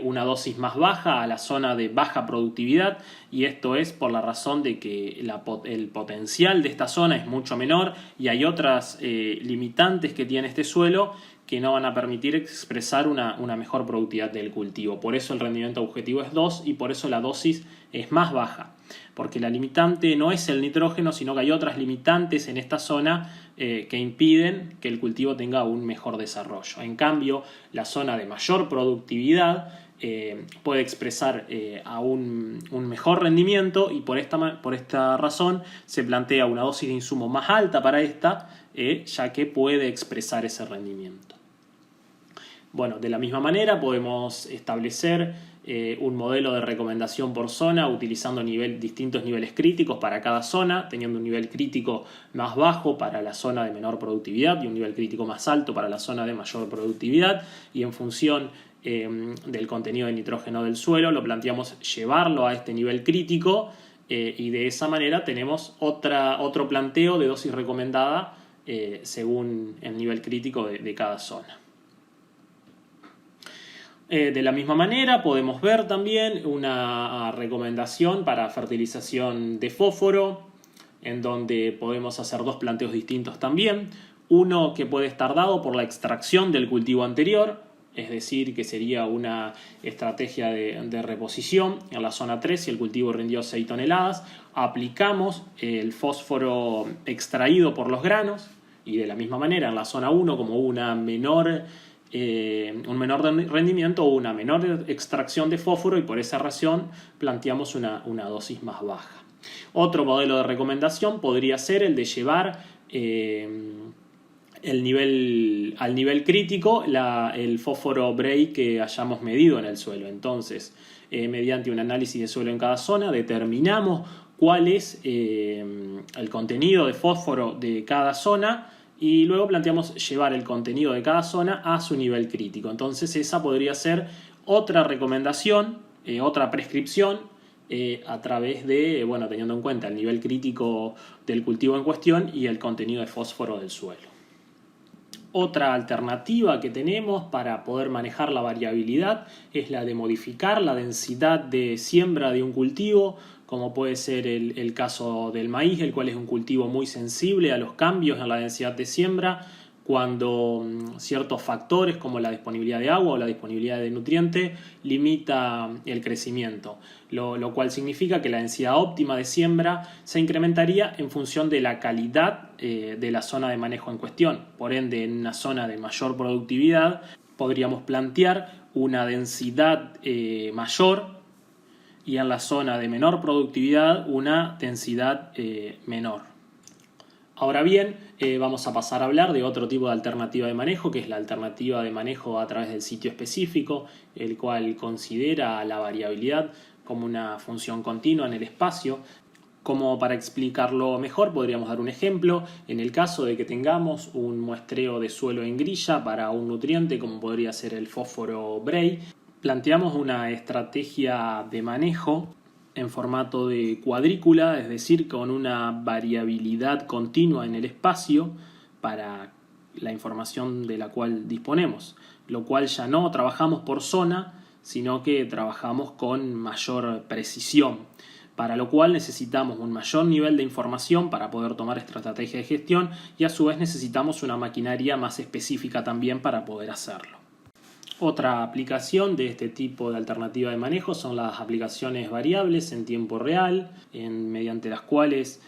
una dosis más baja a la zona de baja productividad, y esto es por la razón de que el potencial de esta zona es mucho menor y hay otras limitantes que tiene este suelo que no van a permitir expresar una mejor productividad del cultivo. Por eso el rendimiento objetivo es 2 y por eso la dosis es más baja, porque la limitante no es el nitrógeno, sino que hay otras limitantes en esta zona que impiden que el cultivo tenga un mejor desarrollo. En cambio, la zona de mayor productividad puede expresar un mejor rendimiento, y por esta razón se plantea una dosis de insumo más alta para esta, ya que puede expresar ese rendimiento. Bueno, de la misma manera podemos establecer un modelo de recomendación por zona utilizando distintos niveles críticos para cada zona, teniendo un nivel crítico más bajo para la zona de menor productividad y un nivel crítico más alto para la zona de mayor productividad, y en función del contenido de nitrógeno del suelo lo planteamos llevarlo a este nivel crítico, y de esa manera tenemos otro planteo de dosis recomendada según el nivel crítico de cada zona. De la misma manera podemos ver también una recomendación para fertilización de fósforo, en donde podemos hacer 2 planteos distintos también. Uno que puede estar dado por la extracción del cultivo anterior, es decir, que sería una estrategia de reposición. En la zona 3, si el cultivo rindió 6 toneladas, aplicamos el fósforo extraído por los granos, y de la misma manera en la zona 1, como hubo un menor rendimiento o una menor extracción de fósforo, y por esa razón planteamos una dosis más baja. Otro modelo de recomendación podría ser el de llevar al nivel crítico el fósforo Bray que hayamos medido en el suelo. Entonces, mediante un análisis de suelo en cada zona, determinamos cuál es el contenido de fósforo de cada zona y luego planteamos llevar el contenido de cada zona a su nivel crítico. Entonces, esa podría ser otra recomendación, otra prescripción a través de, teniendo en cuenta el nivel crítico del cultivo en cuestión y el contenido de fósforo del suelo. Otra alternativa que tenemos para poder manejar la variabilidad es la de modificar la densidad de siembra de un cultivo, como puede ser el caso del maíz, el cual es un cultivo muy sensible a los cambios en la densidad de siembra, cuando ciertos factores como la disponibilidad de agua o la disponibilidad de nutrientes limita el crecimiento, lo cual significa que la densidad óptima de siembra se incrementaría en función de la calidad de la zona de manejo en cuestión. Por ende, en una zona de mayor productividad podríamos plantear una densidad mayor y en la zona de menor productividad una densidad menor. Ahora bien, vamos a pasar a hablar de otro tipo de alternativa de manejo, que es la alternativa de manejo a través del sitio específico, el cual considera la variabilidad como una función continua en el espacio. Como para explicarlo mejor, podríamos dar un ejemplo. En el caso de que tengamos un muestreo de suelo en grilla para un nutriente, como podría ser el fósforo Bray, planteamos una estrategia de manejo en formato de cuadrícula, es decir, con una variabilidad continua en el espacio para la información de la cual disponemos, lo cual ya no trabajamos por zona, sino que trabajamos con mayor precisión, para lo cual necesitamos un mayor nivel de información para poder tomar esta estrategia de gestión y a su vez necesitamos una maquinaria más específica también para poder hacerlo. Otra aplicación de este tipo de alternativa de manejo son las aplicaciones variables en tiempo real, mediante las cuales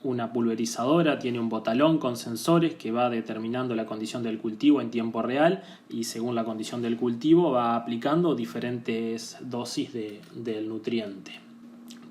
una pulverizadora tiene un botalón con sensores que va determinando la condición del cultivo en tiempo real y según la condición del cultivo va aplicando diferentes dosis del nutriente.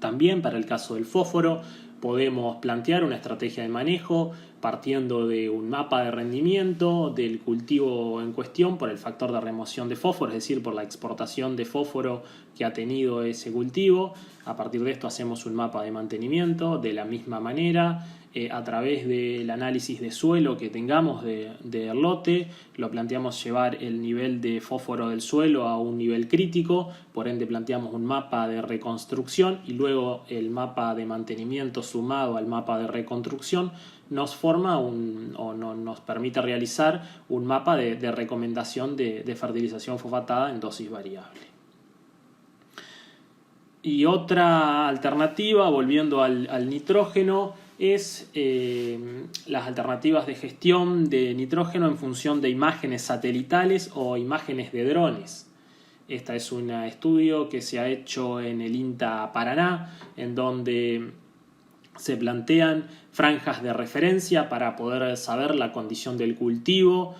También para el caso del fósforo podemos plantear una estrategia de manejo partiendo de un mapa de rendimiento del cultivo en cuestión por el factor de remoción de fósforo, es decir, por la exportación de fósforo que ha tenido ese cultivo. A partir de esto hacemos un mapa de mantenimiento de la misma manera. A través del análisis de suelo que tengamos del lote, lo planteamos llevar el nivel de fósforo del suelo a un nivel crítico, por ende planteamos un mapa de reconstrucción y luego el mapa de mantenimiento sumado al mapa de reconstrucción nos forma nos permite realizar un mapa de recomendación de fertilización fosfatada en dosis variable. Y otra alternativa, volviendo al nitrógeno, es las alternativas de gestión de nitrógeno en función de imágenes satelitales o imágenes de drones. Este es un estudio que se ha hecho en el INTA Paraná, en donde se plantean franjas de referencia para poder saber la condición del cultivo,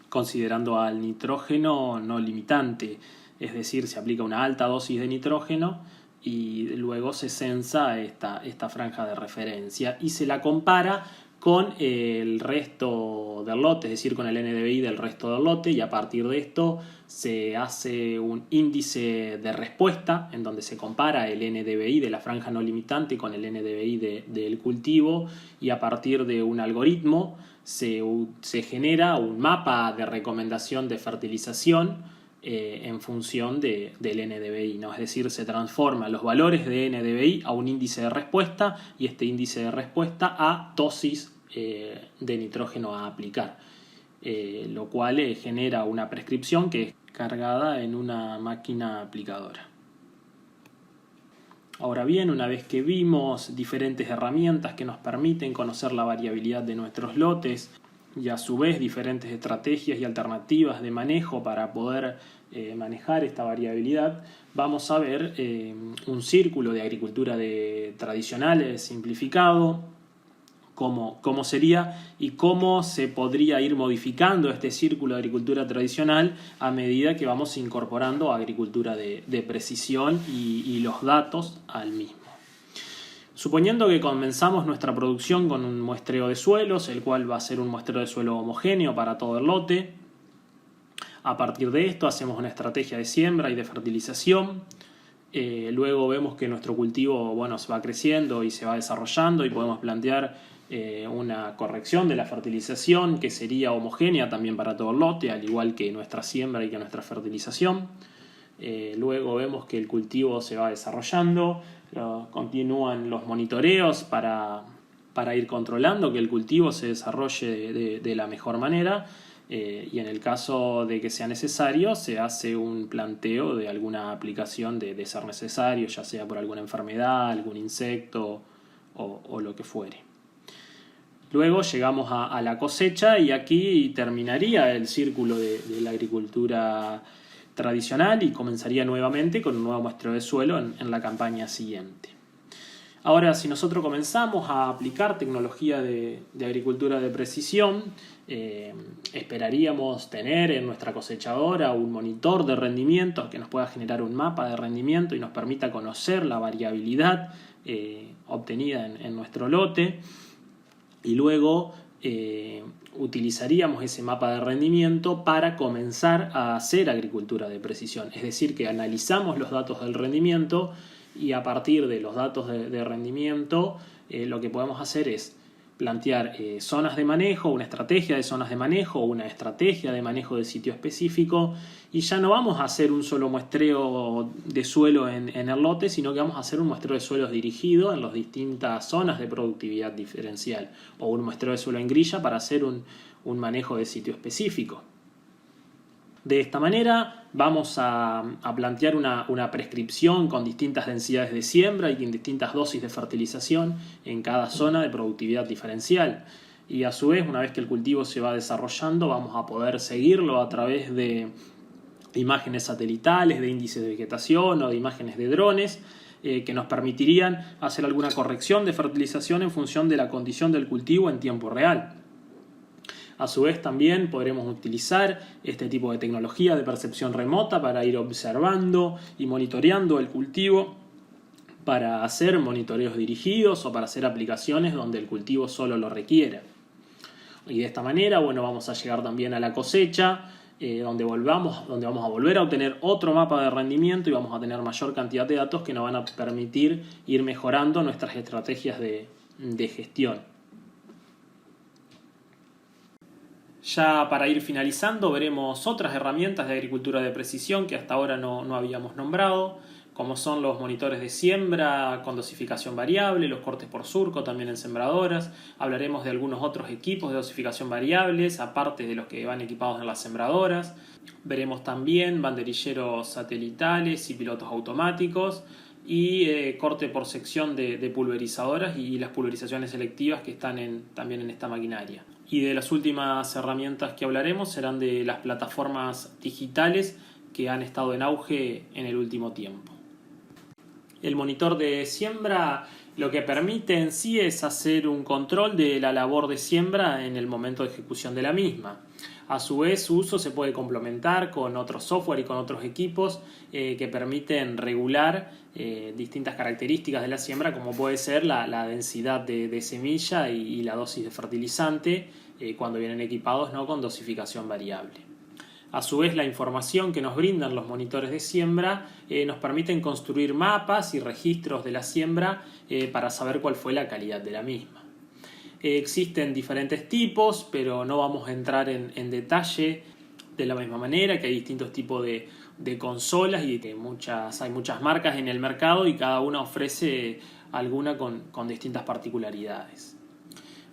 considerando al nitrógeno no limitante, es decir, se aplica una alta dosis de nitrógeno y luego se censa esta franja de referencia y se la compara con el resto del lote, es decir, con el NDVI del resto del lote, y a partir de esto se hace un índice de respuesta en donde se compara el NDVI de la franja no limitante con el NDVI del cultivo, y a partir de un algoritmo se genera un mapa de recomendación de fertilización en función del NDVI, ¿no? Es decir, se transforman los valores de NDVI a un índice de respuesta y este índice de respuesta a dosis de nitrógeno a aplicar, lo cual genera una prescripción que es cargada en una máquina aplicadora. Ahora bien, una vez que vimos diferentes herramientas que nos permiten conocer la variabilidad de nuestros lotes y a su vez diferentes estrategias y alternativas de manejo para poder manejar esta variabilidad, vamos a ver un círculo de agricultura tradicional simplificado, cómo sería y cómo se podría ir modificando este círculo de agricultura tradicional a medida que vamos incorporando agricultura de precisión y los datos al mismo. Suponiendo que comenzamos nuestra producción con un muestreo de suelos, el cual va a ser un muestreo de suelo homogéneo para todo el lote. A partir de esto hacemos una estrategia de siembra y de fertilización. Luego vemos que nuestro cultivo se va creciendo y se va desarrollando y podemos plantear una corrección de la fertilización que sería homogénea también para todo el lote, al igual que nuestra siembra y que nuestra fertilización. Luego vemos que el cultivo se va desarrollando, continúan los monitoreos para ir controlando que el cultivo se desarrolle de la mejor manera. Y en el caso de que sea necesario, se hace un planteo de alguna aplicación de ser necesario, ya sea por alguna enfermedad, algún insecto o lo que fuere. Luego llegamos a la cosecha y aquí terminaría el círculo de la agricultura tradicional y comenzaría nuevamente con un nuevo muestreo de suelo en la campaña siguiente. Ahora, si nosotros comenzamos a aplicar tecnología de agricultura de precisión, esperaríamos tener en nuestra cosechadora un monitor de rendimiento que nos pueda generar un mapa de rendimiento y nos permita conocer la variabilidad obtenida en nuestro lote. Y luego utilizaríamos ese mapa de rendimiento para comenzar a hacer agricultura de precisión. Es decir, que analizamos los datos del rendimiento y a partir de los datos de rendimiento lo que podemos hacer es plantear zonas de manejo, una estrategia de zonas de manejo, una estrategia de manejo de sitio específico, y ya no vamos a hacer un solo muestreo de suelo en el lote, sino que vamos a hacer un muestreo de suelos dirigido en las distintas zonas de productividad diferencial, o un muestreo de suelo en grilla para hacer un manejo de sitio específico. De esta manera vamos a plantear una prescripción con distintas densidades de siembra y con distintas dosis de fertilización en cada zona de productividad diferencial. Y a su vez, una vez que el cultivo se va desarrollando, vamos a poder seguirlo a través de imágenes satelitales, de índices de vegetación o de imágenes de drones que nos permitirían hacer alguna corrección de fertilización en función de la condición del cultivo en tiempo real. A su vez también podremos utilizar este tipo de tecnología de percepción remota para ir observando y monitoreando el cultivo, para hacer monitoreos dirigidos o para hacer aplicaciones donde el cultivo solo lo requiera. Y de esta manera, vamos a llegar también a la cosecha, donde vamos a volver a obtener otro mapa de rendimiento y vamos a tener mayor cantidad de datos que nos van a permitir ir mejorando nuestras estrategias de gestión. Ya para ir finalizando veremos otras herramientas de agricultura de precisión que hasta ahora no habíamos nombrado, como son los monitores de siembra con dosificación variable, los cortes por surco también en sembradoras. Hablaremos de algunos otros equipos de dosificación variables, aparte de los que van equipados en las sembradoras. Veremos también banderilleros satelitales y pilotos automáticos y corte por sección de pulverizadoras y las pulverizaciones selectivas que están también en esta maquinaria. Y de las últimas herramientas que hablaremos serán de las plataformas digitales que han estado en auge en el último tiempo. El monitor de siembra lo que permite en sí es hacer un control de la labor de siembra en el momento de ejecución de la misma. A su vez, su uso se puede complementar con otros software y con otros equipos que permiten regular distintas características de la siembra, como puede ser la densidad de semilla y la dosis de fertilizante cuando vienen equipados con dosificación variable. A su vez, la información que nos brindan los monitores de siembra nos permiten construir mapas y registros de la siembra para saber cuál fue la calidad de la misma. Existen diferentes tipos, pero no vamos a entrar en detalle. De la misma manera que hay distintos tipos de consolas y que hay muchas marcas en el mercado y cada una ofrece alguna con distintas particularidades.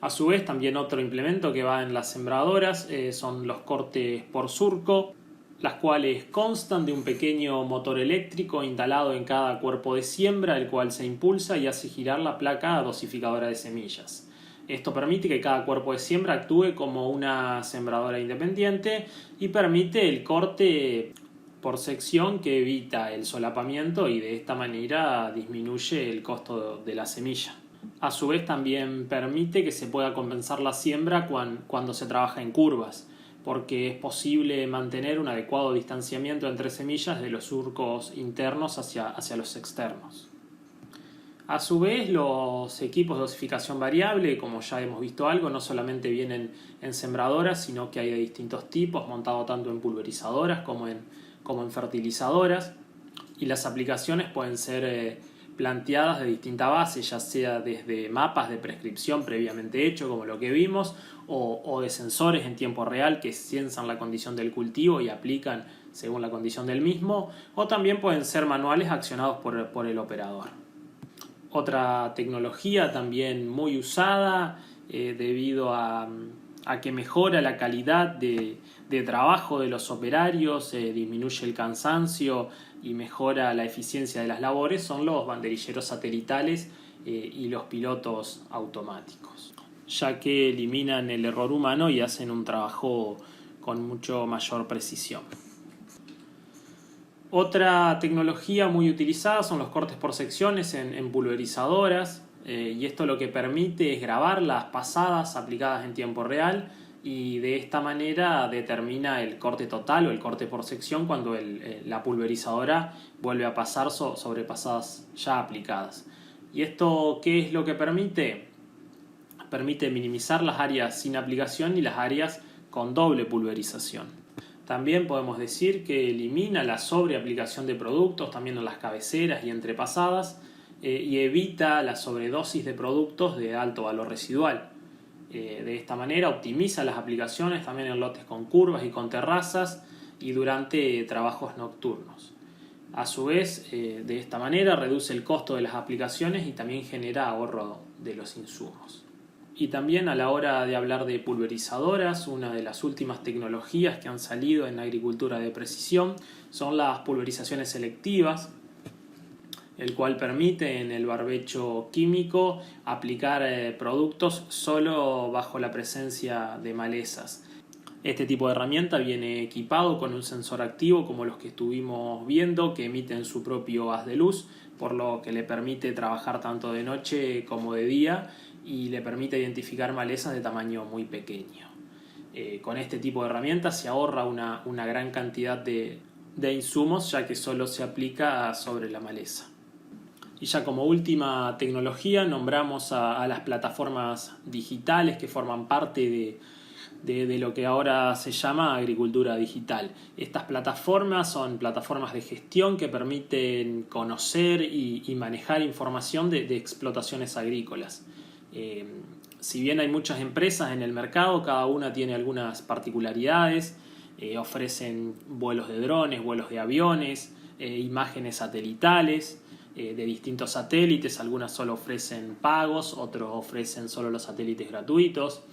A su vez, también otro implemento que va en las sembradoras son los cortes por surco, las cuales constan de un pequeño motor eléctrico instalado en cada cuerpo de siembra, el cual se impulsa y hace girar la placa dosificadora de semillas. Esto permite que cada cuerpo de siembra actúe como una sembradora independiente y permite el corte por sección que evita el solapamiento y de esta manera disminuye el costo de la semilla. A su vez también permite que se pueda compensar la siembra cuando se trabaja en curvas, porque es posible mantener un adecuado distanciamiento entre semillas de los surcos internos hacia los externos. A su vez, los equipos de dosificación variable, como ya hemos visto algo, no solamente vienen en sembradoras, sino que hay de distintos tipos, montado tanto en pulverizadoras como en fertilizadoras. Y las aplicaciones pueden ser planteadas de distinta base, ya sea desde mapas de prescripción previamente hecho, como lo que vimos, o de sensores en tiempo real que censan la condición del cultivo y aplican según la condición del mismo, o también pueden ser manuales accionados por el operador. Otra tecnología también muy usada debido a que mejora la calidad de trabajo de los operarios, disminuye el cansancio y mejora la eficiencia de las labores son los banderilleros satelitales y los pilotos automáticos, ya que eliminan el error humano y hacen un trabajo con mucho mayor precisión. Otra tecnología muy utilizada son los cortes por secciones en pulverizadoras, y esto lo que permite es grabar las pasadas aplicadas en tiempo real y de esta manera determina el corte total o el corte por sección cuando la pulverizadora vuelve a pasar sobre pasadas ya aplicadas. ¿Y esto qué es lo que permite? Permite minimizar las áreas sin aplicación y las áreas con doble pulverización. También podemos decir que elimina la sobreaplicación de productos también en las cabeceras y entre pasadas y evita la sobredosis de productos de alto valor residual. De esta manera optimiza las aplicaciones también en lotes con curvas y con terrazas y durante trabajos nocturnos. A su vez, de esta manera reduce el costo de las aplicaciones y también genera ahorro de los insumos. Y también a la hora de hablar de pulverizadoras, una de las últimas tecnologías que han salido en la agricultura de precisión son las pulverizaciones selectivas, el cual permite en el barbecho químico aplicar productos solo bajo la presencia de malezas. Este tipo de herramienta viene equipado con un sensor activo como los que estuvimos viendo, que emiten su propio haz de luz, por lo que le permite trabajar tanto de noche como de día y le permite identificar malezas de tamaño muy pequeño. Con este tipo de herramientas se ahorra una gran cantidad de insumos, ya que solo se aplica sobre la maleza. Y ya como última tecnología nombramos a las plataformas digitales que forman parte de lo que ahora se llama agricultura digital. Estas plataformas son plataformas de gestión que permiten conocer y manejar información de explotaciones agrícolas. Si bien hay muchas empresas en el mercado, cada una tiene algunas particularidades, ofrecen vuelos de drones, vuelos de aviones, imágenes satelitales de distintos satélites, algunas solo ofrecen pagos, otros ofrecen solo los satélites gratuitos.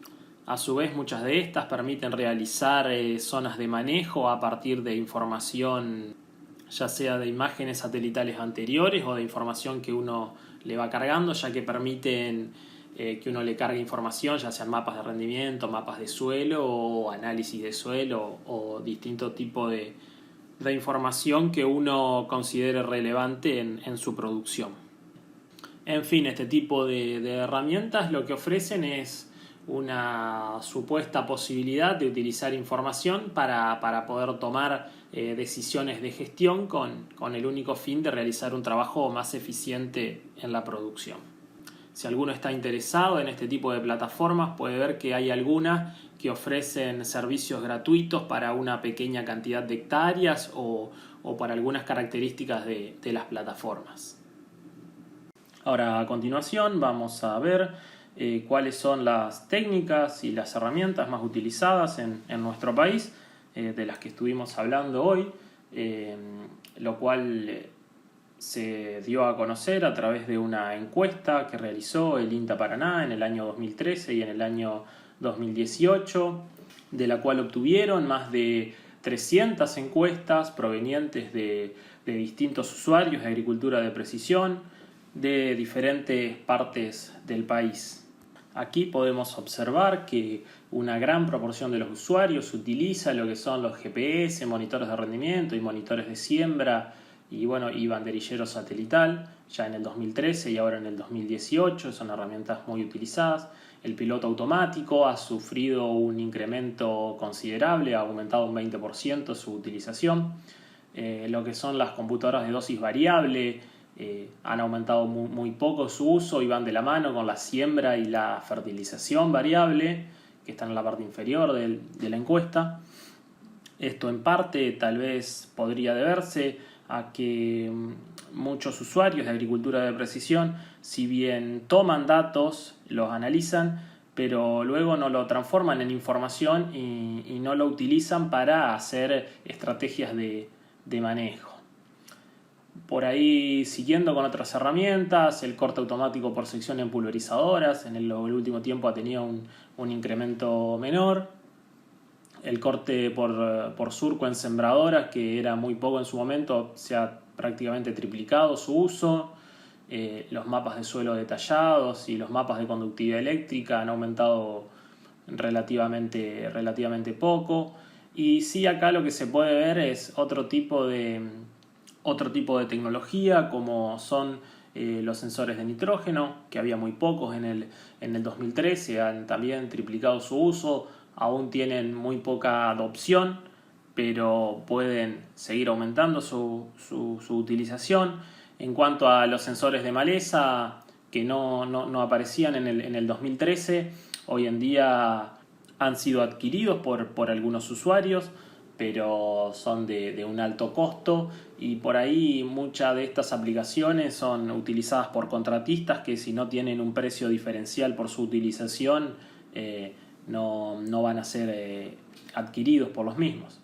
A su vez, muchas de estas permiten realizar zonas de manejo a partir de información, ya sea de imágenes satelitales anteriores o de información que uno le va cargando, ya que permiten que uno le cargue información, ya sean mapas de rendimiento, mapas de suelo o análisis de suelo o distinto tipo de información que uno considere relevante en su producción. En fin, este tipo de herramientas lo que ofrecen es una supuesta posibilidad de utilizar información para poder tomar decisiones de gestión con el único fin de realizar un trabajo más eficiente en la producción. Si alguno está interesado en este tipo de plataformas, puede ver que hay algunas que ofrecen servicios gratuitos para una pequeña cantidad de hectáreas o para algunas características de las plataformas. Ahora, a continuación, vamos a ver cuáles son las técnicas y las herramientas más utilizadas en nuestro país, de las que estuvimos hablando hoy, lo cual se dio a conocer a través de una encuesta que realizó el INTA Paraná en el año 2013 y en el año 2018, de la cual obtuvieron más de 300 encuestas provenientes de distintos usuarios de agricultura de precisión de diferentes partes del país. Aquí podemos observar que una gran proporción de los usuarios utiliza lo que son los GPS, monitores de rendimiento y monitores de siembra y banderillero satelital, ya en el 2013 y ahora en el 2018, son herramientas muy utilizadas. El piloto automático ha sufrido un incremento considerable, ha aumentado un 20% su utilización. Lo que son las computadoras de dosis variable han aumentado muy poco su uso y van de la mano con la siembra y la fertilización variable, que están en la parte inferior de la encuesta. Esto en parte tal vez podría deberse a que muchos usuarios de agricultura de precisión, si bien toman datos, los analizan, pero luego no lo transforman en información y no lo utilizan para hacer estrategias de manejo. Por ahí, siguiendo con otras herramientas, el corte automático por sección en pulverizadoras en el último tiempo ha tenido un incremento menor. El corte por surco en sembradoras, que era muy poco en su momento, se ha prácticamente triplicado su uso. Los mapas de suelo detallados y los mapas de conductividad eléctrica han aumentado relativamente poco. Y sí, acá lo que se puede ver es otro tipo de tecnología, como son los sensores de nitrógeno, que había muy pocos en el 2013, han también triplicado su uso. Aún tienen muy poca adopción, pero pueden seguir aumentando su utilización. En cuanto a los sensores de maleza, que no aparecían en el 2013, hoy en día han sido adquiridos por algunos usuarios, pero son de un alto costo, y por ahí muchas de estas aplicaciones son utilizadas por contratistas que, si no tienen un precio diferencial por su utilización, no van a ser adquiridos por los mismos.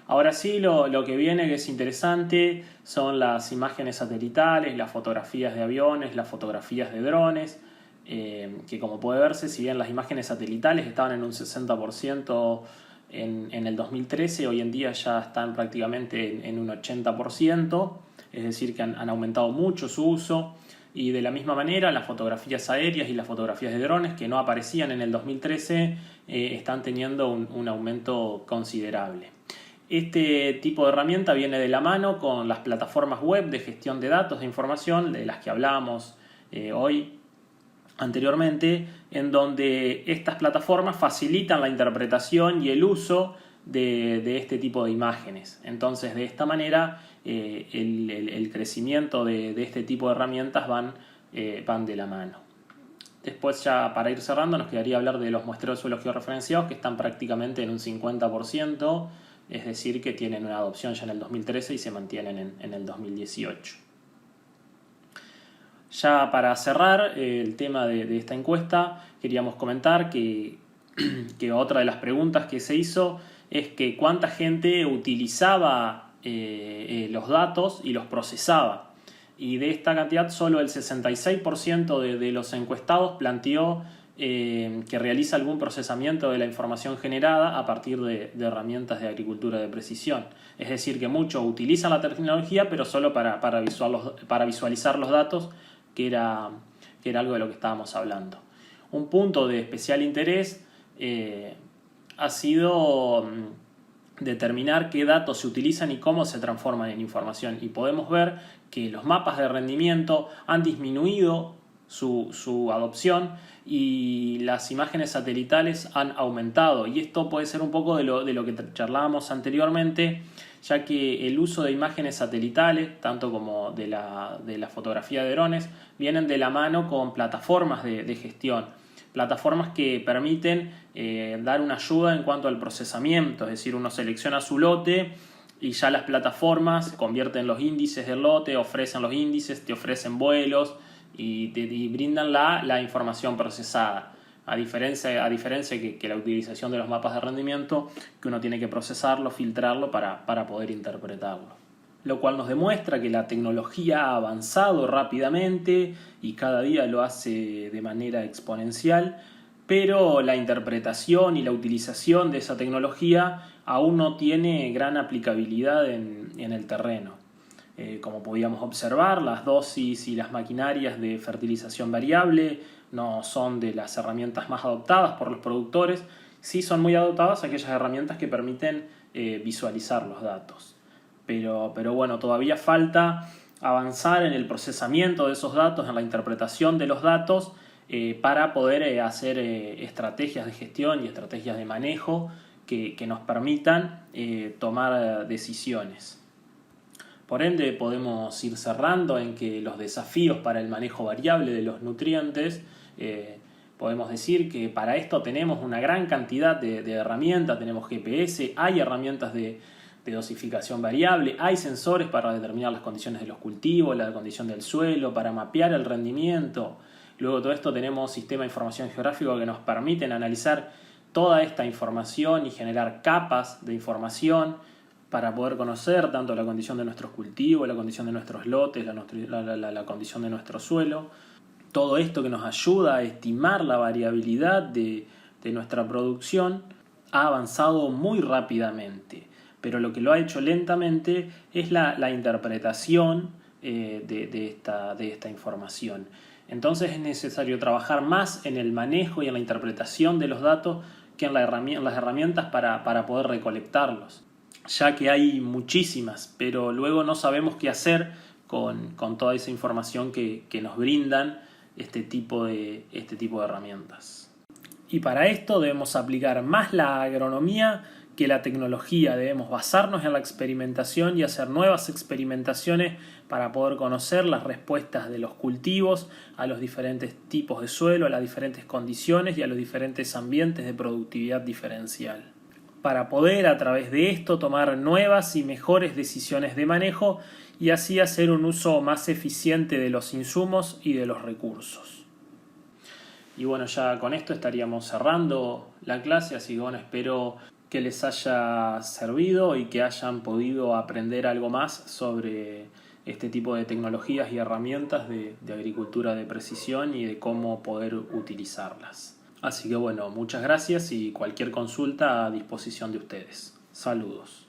Ahora sí, lo que viene, que es interesante, son las imágenes satelitales, las fotografías de aviones, las fotografías de drones, que, como puede verse, si bien las imágenes satelitales estaban en un 60% en el 2013, hoy en día ya están prácticamente en un 80%, es decir, que han aumentado mucho su uso. Y de la misma manera, las fotografías aéreas y las fotografías de drones, que no aparecían en el 2013, están teniendo un aumento considerable. Este tipo de herramienta viene de la mano con las plataformas web de gestión de datos de información, de las que hablábamos hoy anteriormente, en donde estas plataformas facilitan la interpretación y el uso de este tipo de imágenes. Entonces, de esta manera, el crecimiento de este tipo de herramientas van de la mano. Después, ya para ir cerrando, nos quedaría hablar de los muestreos de suelos georreferenciados, que están prácticamente en un 50%, es decir, que tienen una adopción ya en el 2013 y se mantienen en el 2018. Ya para cerrar el tema de esta encuesta, queríamos comentar que otra de las preguntas que se hizo es que cuánta gente utilizaba los datos y los procesaba. Y de esta cantidad, solo el 66% de los encuestados planteó que realiza algún procesamiento de la información generada a partir de herramientas de agricultura de precisión. Es decir, que muchos utilizan la tecnología, pero solo para visualizar los datos, que era algo de lo que estábamos hablando. Un punto de especial interés ha sido determinar qué datos se utilizan y cómo se transforman en información. Y podemos ver que los mapas de rendimiento han disminuido su adopción y las imágenes satelitales han aumentado. Y esto puede ser un poco de lo que charlábamos anteriormente, ya que el uso de imágenes satelitales, tanto como de la fotografía de drones, vienen de la mano con plataformas de gestión. Plataformas que permiten dar una ayuda en cuanto al procesamiento, es decir, uno selecciona su lote y ya las plataformas convierten los índices del lote, ofrecen los índices, te ofrecen vuelos y brindan la información procesada. A diferencia que la utilización de los mapas de rendimiento, que uno tiene que procesarlo, filtrarlo para poder interpretarlo. Lo cual nos demuestra que la tecnología ha avanzado rápidamente y cada día lo hace de manera exponencial, pero la interpretación y la utilización de esa tecnología aún no tiene gran aplicabilidad en el terreno. Como podíamos observar, las dosis y las maquinarias de fertilización variable no son de las herramientas más adoptadas por los productores. Sí son muy adoptadas aquellas herramientas que permiten visualizar los datos. Pero bueno, todavía falta avanzar en el procesamiento de esos datos, en la interpretación de los datos, para poder hacer estrategias de gestión y estrategias de manejo que nos permitan tomar decisiones. Por ende, podemos ir cerrando en que los desafíos para el manejo variable de los nutrientes, podemos decir que para esto tenemos una gran cantidad de herramientas, tenemos GPS, hay herramientas de dosificación variable, hay sensores para determinar las condiciones de los cultivos, la condición del suelo, para mapear el rendimiento. Luego de todo esto tenemos sistemas de información geográfica que nos permiten analizar toda esta información y generar capas de información para poder conocer tanto la condición de nuestros cultivos, la condición de nuestros lotes, la condición de nuestro suelo. Todo esto que nos ayuda a estimar la variabilidad de nuestra producción ha avanzado muy rápidamente, pero lo que lo ha hecho lentamente es la interpretación de esta información. Entonces es necesario trabajar más en el manejo y en la interpretación de los datos que en las herramientas para poder recolectarlos, ya que hay muchísimas, pero luego no sabemos qué hacer con toda esa información que nos brindan este tipo de herramientas. Y para esto debemos aplicar más la agronomía que la tecnología. Debemos basarnos en la experimentación y hacer nuevas experimentaciones para poder conocer las respuestas de los cultivos a los diferentes tipos de suelo, a las diferentes condiciones y a los diferentes ambientes de productividad diferencial, para poder a través de esto tomar nuevas y mejores decisiones de manejo y así hacer un uso más eficiente de los insumos y de los recursos. Y bueno, ya con esto estaríamos cerrando la clase, así que bueno, espero que les haya servido y que hayan podido aprender algo más sobre este tipo de tecnologías y herramientas de agricultura de precisión y de cómo poder utilizarlas. Así que bueno, muchas gracias y cualquier consulta a disposición de ustedes. Saludos.